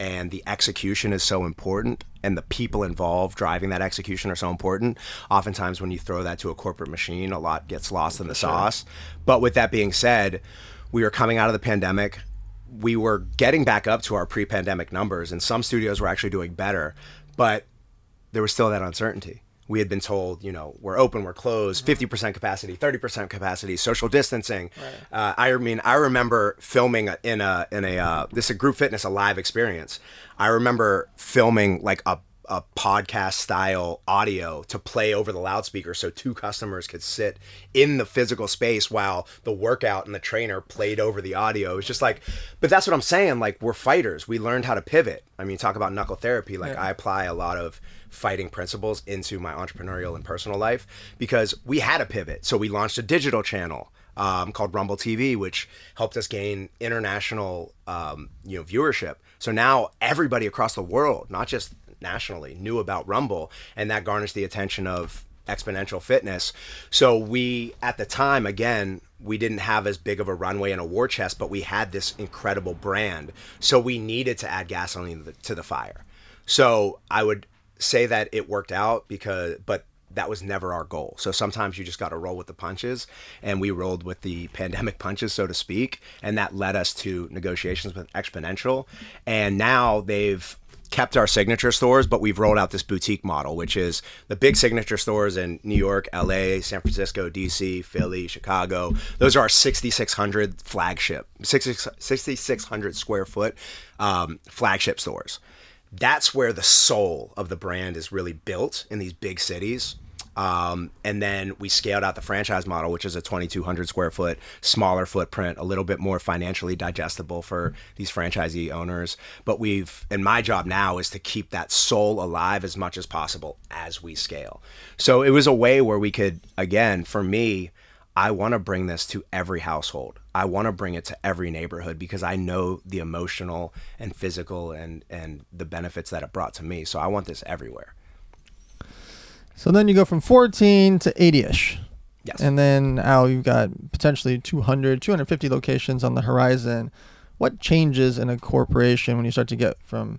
and the execution is so important, and the people involved driving that execution are so important, oftentimes when you throw that to a corporate machine, a lot gets lost in the sauce. But with that being said, we were coming out of the pandemic. We were getting back up to our pre-pandemic numbers, and some studios were actually doing better, but there was still that uncertainty. We had been told, we're open, we're closed, 50% capacity, 30% capacity, social distancing. Right. I remember filming in this is a group fitness, a live experience. I remember filming like a podcast style audio to play over the loudspeaker so two customers could sit in the physical space while the workout and the trainer played over the audio. It was just like, but that's what I'm saying. Like, we're fighters. We learned how to pivot. I mean, talk about knuckle therapy. Like, I apply a lot of fighting principles into my entrepreneurial and personal life, because we had a pivot. So we launched a digital channel called Rumble TV, which helped us gain international viewership. So now everybody across the world, not just nationally, knew about Rumble, and that garnished the attention of Exponential Fitness. So we, at the time, again, we didn't have as big of a runway and a war chest, but we had this incredible brand. So we needed to add gasoline to the fire. So I would say that it worked out, but that was never our goal. So sometimes you just got to roll with the punches, and we rolled with the pandemic punches, so to speak, and that led us to negotiations with Exponential. And now they've kept our signature stores, but we've rolled out this boutique model, which is the big signature stores in New York, LA, San Francisco, DC, Philly, Chicago. Those are our 6,600 flagship, 6,600 square foot flagship stores. That's where the soul of the brand is really built, in these big cities. And then we scaled out the franchise model, which is a 2,200 square foot, smaller footprint, a little bit more financially digestible for these franchisee owners. But and my job now is to keep that soul alive as much as possible as we scale. So it was a way where we could, again, for me, I want to bring this to every household. I want to bring it to every neighborhood, because I know the emotional and physical and the benefits that it brought to me. So I want this everywhere. So then you go from 14 to 80-ish. Yes. And then now you've got potentially 250 locations on the horizon. What changes in a corporation when you start to get from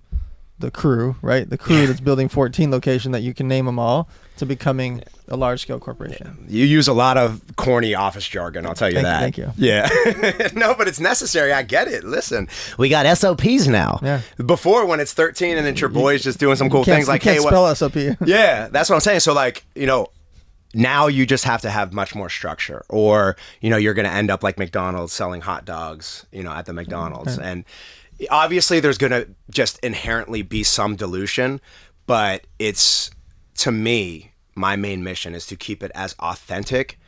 the crew, right? The crew that's building 14 locations that you can name them all, to becoming a large-scale corporation. You use a lot of corny office jargon, I'll tell you that. Thank you. Yeah. No, but it's necessary. I get it. Listen, we got SOPs now. Yeah. Before, when it's 13 and then your boy's just doing some cool things like, you can't hey, spell SOP. Yeah, that's what I'm saying. So, like, now you just have to have much more structure, or, you're going to end up like McDonald's selling hot dogs, at the McDonald's. And obviously there's going to just inherently be some dilution, but it's, to me, my main mission is to keep it as authentic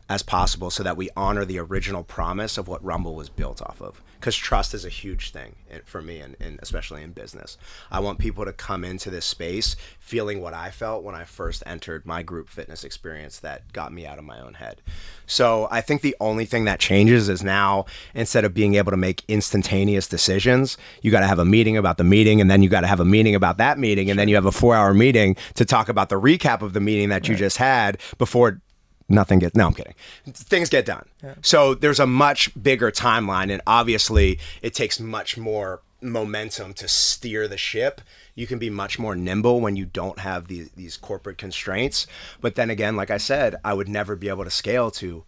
as possible, so that we honor the original promise of what Rumble was built off of. Because trust is a huge thing for me, and especially in business. I want people to come into this space feeling what I felt when I first entered my group fitness experience that got me out of my own head. So I think the only thing that changes is now, instead of being able to make instantaneous decisions, you got to have a meeting about the meeting, and then you got to have a meeting about that meeting, and then you have a 4-hour meeting to talk about the recap of the meeting that you just had before nothing gets, no, I'm kidding. Things get done. Yeah. So there's a much bigger timeline, and obviously it takes much more momentum to steer the ship. You can be much more nimble when you don't have these corporate constraints. But then again, like I said, I would never be able to scale to,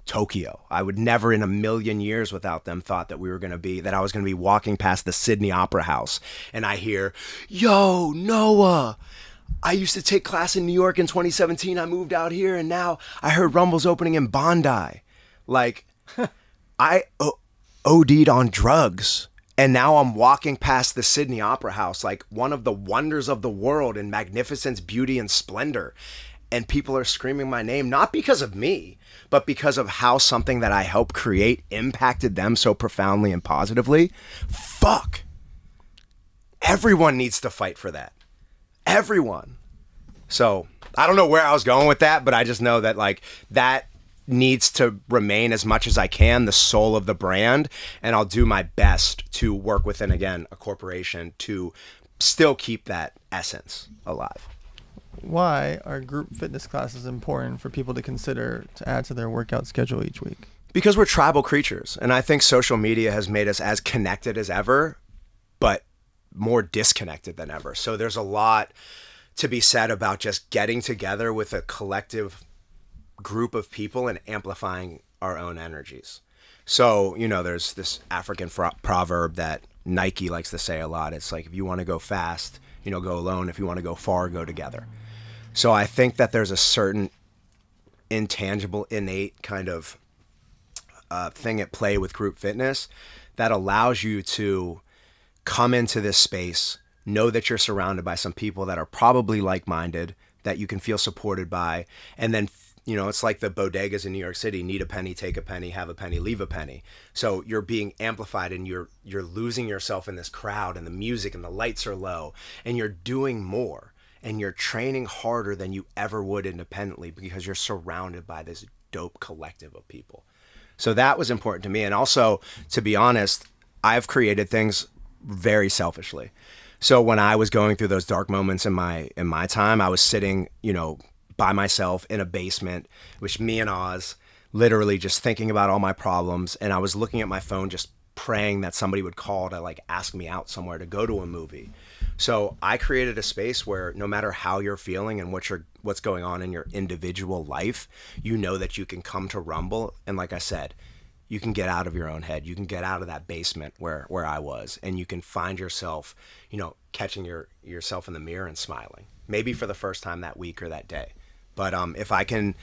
Tokyo. I would never in a million years without them thought that I was going to be walking past the Sydney Opera House, and I hear, yo, Noah, I used to take class in New York in 2017. I moved out here, and now I heard Rumble's opening in Bondi. Like, I OD'd on drugs, and now I'm walking past the Sydney Opera House, like one of the wonders of the world in magnificence, beauty, and splendor. And people are screaming my name, not because of me, but because of how something that I helped create impacted them so profoundly and positively. Fuck. Everyone needs to fight for that. Everyone. So I don't know where I was going with that, but I just know that like that needs to remain as much as I can the soul of the brand, and I'll do my best to work within, again, a corporation to still keep that essence alive. Why are group fitness classes important for people to consider to add to their workout schedule each week? Because we're tribal creatures, and I think social media has made us as connected as ever, but more disconnected than ever. So there's a lot to be said about just getting together with a collective group of people and amplifying our own energies. So, there's this African proverb that Nike likes to say a lot. It's like, if you want to go fast, go alone. If you want to go far, go together. So I think that there's a certain intangible, innate kind of thing at play with group fitness that allows you to come into this space, know that you're surrounded by some people that are probably like-minded, that you can feel supported by, and then, it's like the bodegas in New York City: need a penny, take a penny, have a penny, leave a penny. So you're being amplified, and you're losing yourself in this crowd, and the music and the lights are low, and you're doing more, and you're training harder than you ever would independently because you're surrounded by this dope collective of people. So that was important to me. And also, to be honest, I've created things very selfishly. So when I was going through those dark moments in my time, I was sitting, by myself in a basement, which me and Oz, literally just thinking about all my problems. And I was looking at my phone, just praying that somebody would call to like ask me out somewhere to go to a movie. So I created a space where no matter how you're feeling and what's going on in your individual life, you know that you can come to Rumble. And like I said, you can get out of your own head. You can get out of that basement where I was, and you can find yourself, catching yourself in the mirror and smiling, maybe for the first time that week or that day. But if I can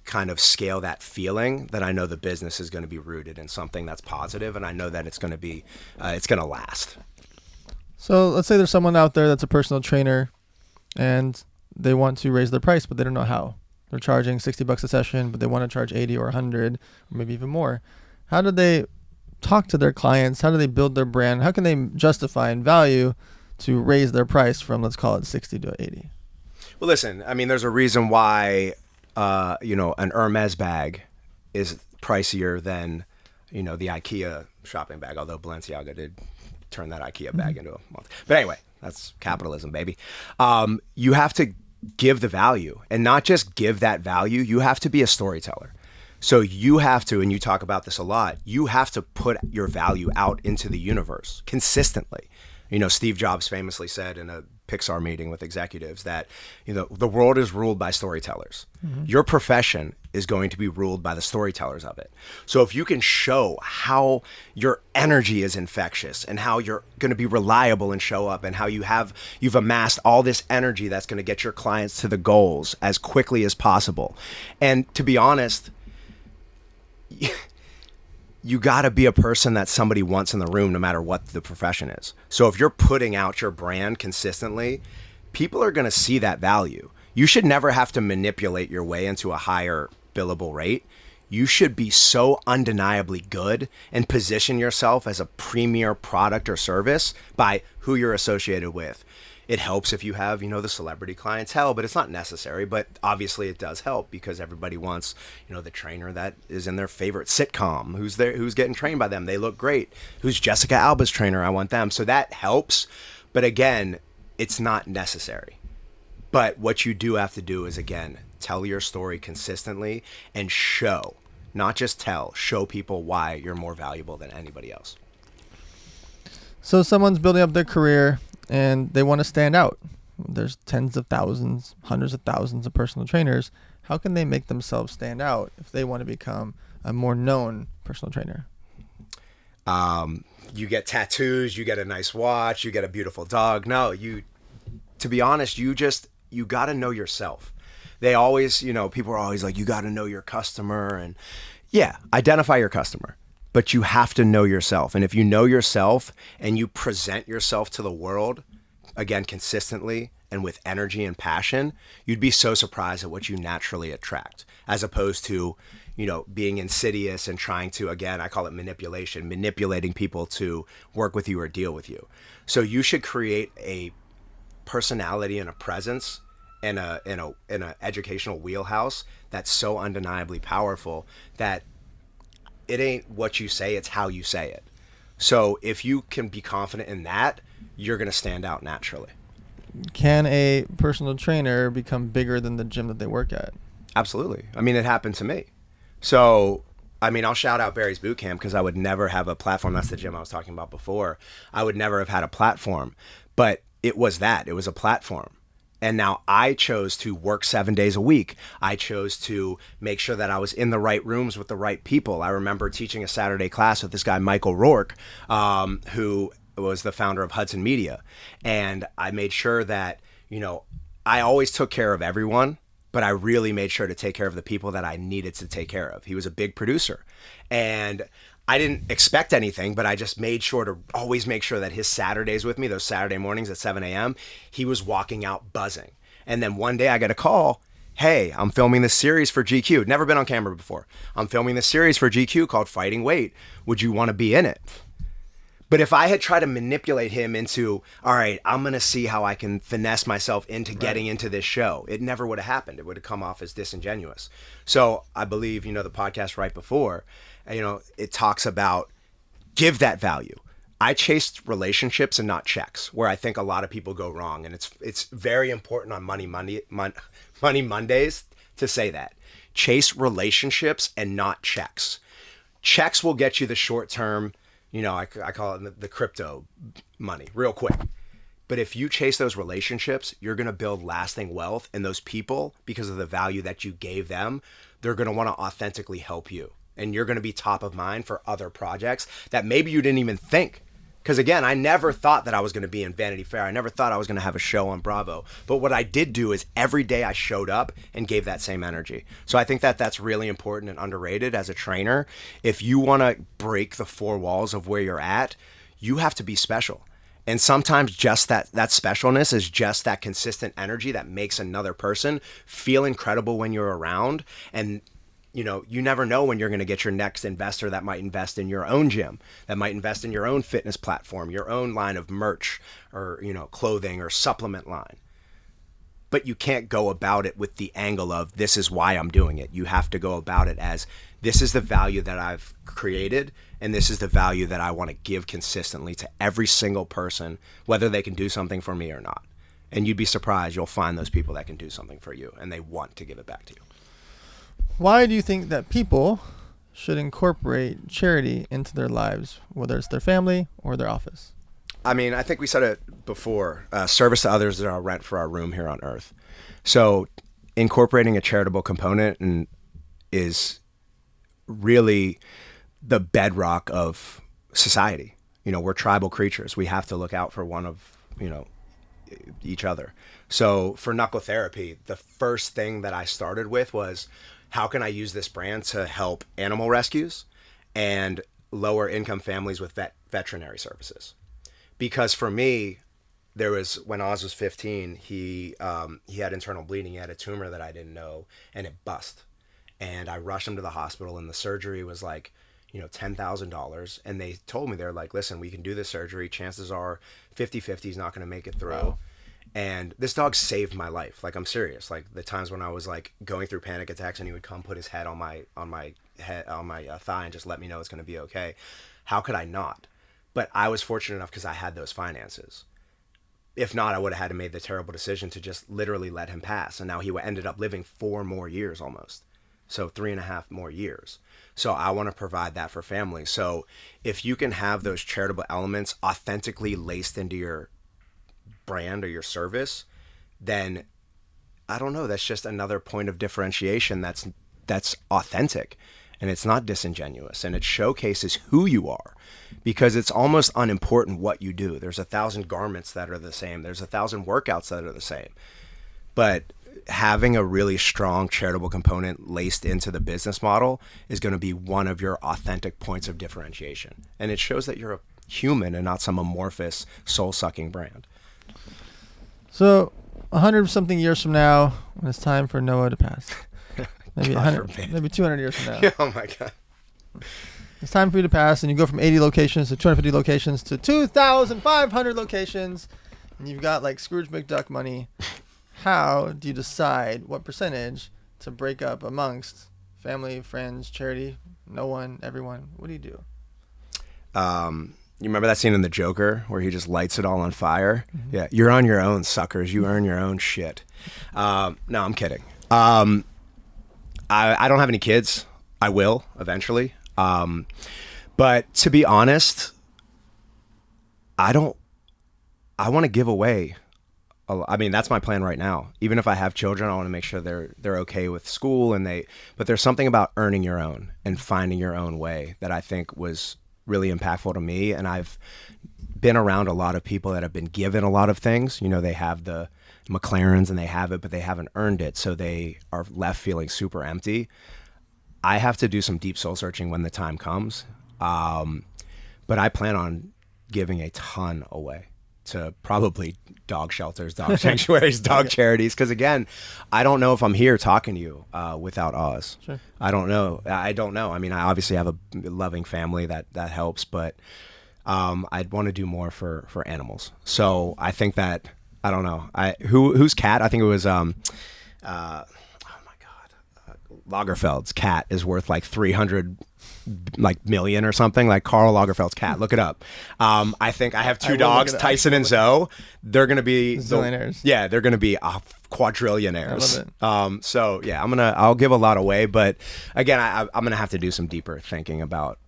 kind of scale that feeling, then I know the business is going to be rooted in something that's positive, and I know that it's going to last. So let's say there's someone out there that's a personal trainer and they want to raise their price, but they don't know how. They're charging $60 a session, but they want to charge 80 or 100 or maybe even more. How do they talk to their clients? How do they build their brand? How can they justify and value to raise their price from, let's call it 60 to 80? Well, listen, I mean, there's a reason why, an Hermes bag is pricier than, the IKEA shopping bag, although Balenciaga did turn that IKEA bag into a month. But anyway, that's capitalism, baby. You have to give the value, and not just give that value. You have to be a storyteller. So you have to, and you talk about this a lot, you have to put your value out into the universe consistently. Steve Jobs famously said in a Pixar meeting with executives that, the world is ruled by storytellers. Mm-hmm. Your profession is going to be ruled by the storytellers of it. So if you can show how your energy is infectious and how you're going to be reliable and show up, and how you've amassed all this energy that's going to get your clients to the goals as quickly as possible. And to be honest, you got to be a person that somebody wants in the room, no matter what the profession is. So if you're putting out your brand consistently, people are going to see that value. You should never have to manipulate your way into a higher billable rate. You should be so undeniably good and position yourself as a premier product or service by who you're associated with. It helps if you have, the celebrity clientele, but it's not necessary. But obviously it does help, because everybody wants, the trainer that is in their favorite sitcom, who's getting trained by them. They look great. Who's Jessica Alba's trainer? I want them. So that helps. But again, it's not necessary. But what you do have to do is, again, tell your story consistently and show, not just tell, show people why you're more valuable than anybody else. So someone's building up their career and they want to stand out. There's tens of thousands, hundreds of thousands of personal trainers. How can they make themselves stand out if they want to become a more known personal trainer? You get tattoos, you get a nice watch, you get a beautiful dog. No, to be honest, you got to know yourself. They always, people are always like, you got to know your customer. And yeah, identify your customer. But you have to know yourself. And if you know yourself and you present yourself to the world, again, consistently and with energy and passion, you'd be so surprised at what you naturally attract, as opposed to, being insidious and trying to, again, I call it manipulation, manipulating people to work with you or deal with you. So you should create a personality and a presence and in a educational wheelhouse that's so undeniably powerful that it ain't what you say, it's how you say it. So if you can be confident in that, you're going to stand out naturally. Can a personal trainer become bigger than the gym that they work at? Absolutely. I mean, it happened to me. So, I'll shout out Barry's Boot Camp, because I would never have a platform. That's the gym I was talking about before. I would never have had a platform, but it was a platform. And now I chose to work 7 days a week. I chose to make sure that I was in the right rooms with the right people. I remember teaching a Saturday class with this guy, Michael Rourke, who was the founder of Hudson Media. And I made sure that, I always took care of everyone, but I really made sure to take care of the people that I needed to take care of. He was a big producer. And I didn't expect anything, but I just made sure to always make sure that his Saturdays with me, those Saturday mornings at 7 a.m., he was walking out buzzing. And then one day I get a call, hey, I'm filming this series for GQ. Never been on camera before. I'm filming this series for GQ called Fighting Weight. Would you want to be in it? But if I had tried to manipulate him into, all right, I'm going to see how I can finesse myself into getting into this show, it never would have happened. It would have come off as disingenuous. So I believe, the podcast right before, it talks about give that value. I chased relationships and not checks, where I think a lot of people go wrong. And it's very important on Money Mondays to say that. Chase relationships and not checks. Checks will get you the short term, I call it the crypto money real quick. But if you chase those relationships, you're going to build lasting wealth. And those people, because of the value that you gave them, they're going to want to authentically help you. And you're going to be top of mind for other projects that maybe you didn't even think. Because again, I never thought that I was going to be in Vanity Fair. I never thought I was going to have a show on Bravo. But what I did do is every day I showed up and gave that same energy. So I think that that's really important and underrated as a trainer. If you want to break the four walls of where you're at, you have to be special. And sometimes just that specialness is just that consistent energy that makes another person feel incredible when you're around. And you never know when you're going to get your next investor that might invest in your own gym, that might invest in your own fitness platform, your own line of merch or, clothing or supplement line. But you can't go about it with the angle of this is why I'm doing it. You have to go about it as this is the value that I've created and this is the value that I want to give consistently to every single person, whether they can do something for me or not. And you'd be surprised, you'll find those people that can do something for you and they want to give it back to you. Why do you think that people should incorporate charity into their lives, whether it's their family or their office? I mean, I think we said it before, service to others is our rent for our room here on earth. So incorporating a charitable component is really the bedrock of society. We're tribal creatures. We have to look out for one of, each other. So for Knuckle Therapy, the first thing that I started with was, how can I use this brand to help animal rescues and lower income families with veterinary services? Because for me, when Oz was 15, he had internal bleeding. He had a tumor that I didn't know, and it bust. And I rushed him to the hospital, and the surgery was like, $10,000. And they told me, they're like, listen, we can do this surgery. Chances are 50-50 he's not going to make it through. Wow. And this dog saved my life. Like, I'm serious. Like the times when I was like going through panic attacks and he would come put his head on my thigh and just let me know it's going to be okay. How could I not? But I was fortunate enough because I had those finances. If not, I would have had to make the terrible decision to just literally let him pass. And now he ended up living 4 more years almost. So 3.5 more years. So I want to provide that for families. So if you can have those charitable elements authentically laced into your brand or your service, then I don't know, that's just another point of differentiation that's authentic and it's not disingenuous and it showcases who you are, because it's almost unimportant what you do. There's 1,000 garments that are the same. There's 1,000 workouts that are the same. But having a really strong charitable component laced into the business model is going to be one of your authentic points of differentiation. And it shows that you're a human and not some amorphous soul-sucking brand. So 100-something years from now, when it's time for Noah to pass, maybe 100, maybe 200 years from now. Oh my God. It's time for you to pass, and you go from 80 locations to 250 locations to 2,500 locations, and you've got like Scrooge McDuck money. How do you decide what percentage to break up amongst family, friends, charity, no one, everyone? What do you do? You remember that scene in The Joker where he just lights it all on fire? Mm-hmm. Yeah, you're on your own, suckers. You earn your own shit. No, I'm kidding. I don't have any kids. I will eventually. But to be honest, I want to give away. I mean, that's my plan right now. Even if I have children, I want to make sure they're okay with school but there's something about earning your own and finding your own way that I think was really impactful to me. And I've been around a lot of people that have been given a lot of things. They have the McLarens and they have it, but they haven't earned it. So they are left feeling super empty. I have to do some deep soul searching when the time comes. But I plan on giving a ton away to probably dog shelters, dog sanctuaries, dog charities. Because again, I don't know if I'm here talking to you without Oz. Sure. I don't know. I mean, I obviously have a loving family that helps, but I'd want to do more for animals. So I think that, I don't know. Whose cat? I think it was, Lagerfeld's cat is worth like 300 million or something, like Karl Lagerfeld's cat. Look it up. I think I have 2 dogs, Tyson and Zoe. They're going to be zillionaires. Yeah, they're going to be quadrillionaires. I love it. So yeah, I'll give a lot away, but again, I'm going to have to do some deeper thinking about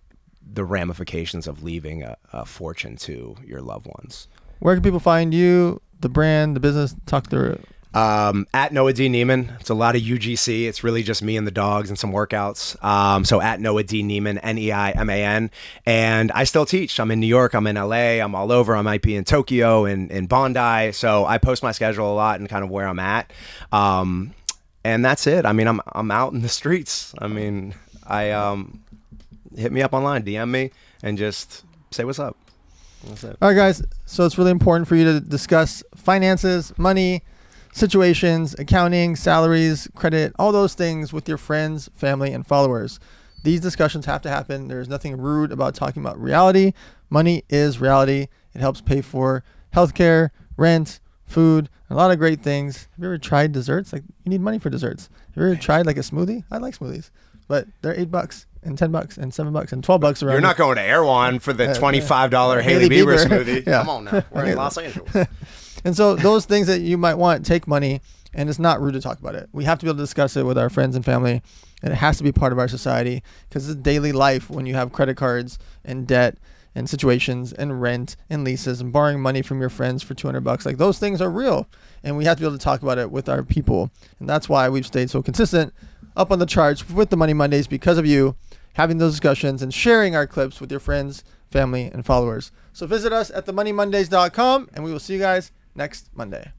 the ramifications of leaving a fortune to your loved ones. Where can people find you, the brand, the business? Talk through it. At Noah D. Neiman. It's a lot of UGC. It's really just me and the dogs and some workouts. So at Noah D. Neiman, Neiman. And I still teach. I'm in New York. I'm in LA. I'm all over. I might be in Tokyo and in Bondi. So I post my schedule a lot and kind of where I'm at. And that's it. I mean, I'm out in the streets. I mean, hit me up online, DM me, and just say what's up. That's it. All right, guys. So it's really important for you to discuss finances, money, situations, accounting, salaries, credit, all those things with your friends, family, and followers. These discussions have to happen. There's nothing rude about talking about reality. Money is reality. It helps pay for healthcare, rent, food, a lot of great things. Have you ever tried desserts? Like, you need money for desserts. Have you ever tried like a smoothie? I like smoothies, but they're $8 and $10 and $7 and $12 around. You're not going to Erewhon for the $25 Haley Bieber smoothie. Yeah. Come on now. We're in Los Angeles. And so those things that you might want take money, and it's not rude to talk about it. We have to be able to discuss it with our friends and family, and it has to be part of our society because it's daily life when you have credit cards and debt and situations and rent and leases and borrowing money from your friends for $200. Like, those things are real, and we have to be able to talk about it with our people. And that's why we've stayed so consistent up on the charts with the Money Mondays, because of you having those discussions and sharing our clips with your friends, family, and followers. So visit us at themoneymondays.com, and we will see you guys next Monday.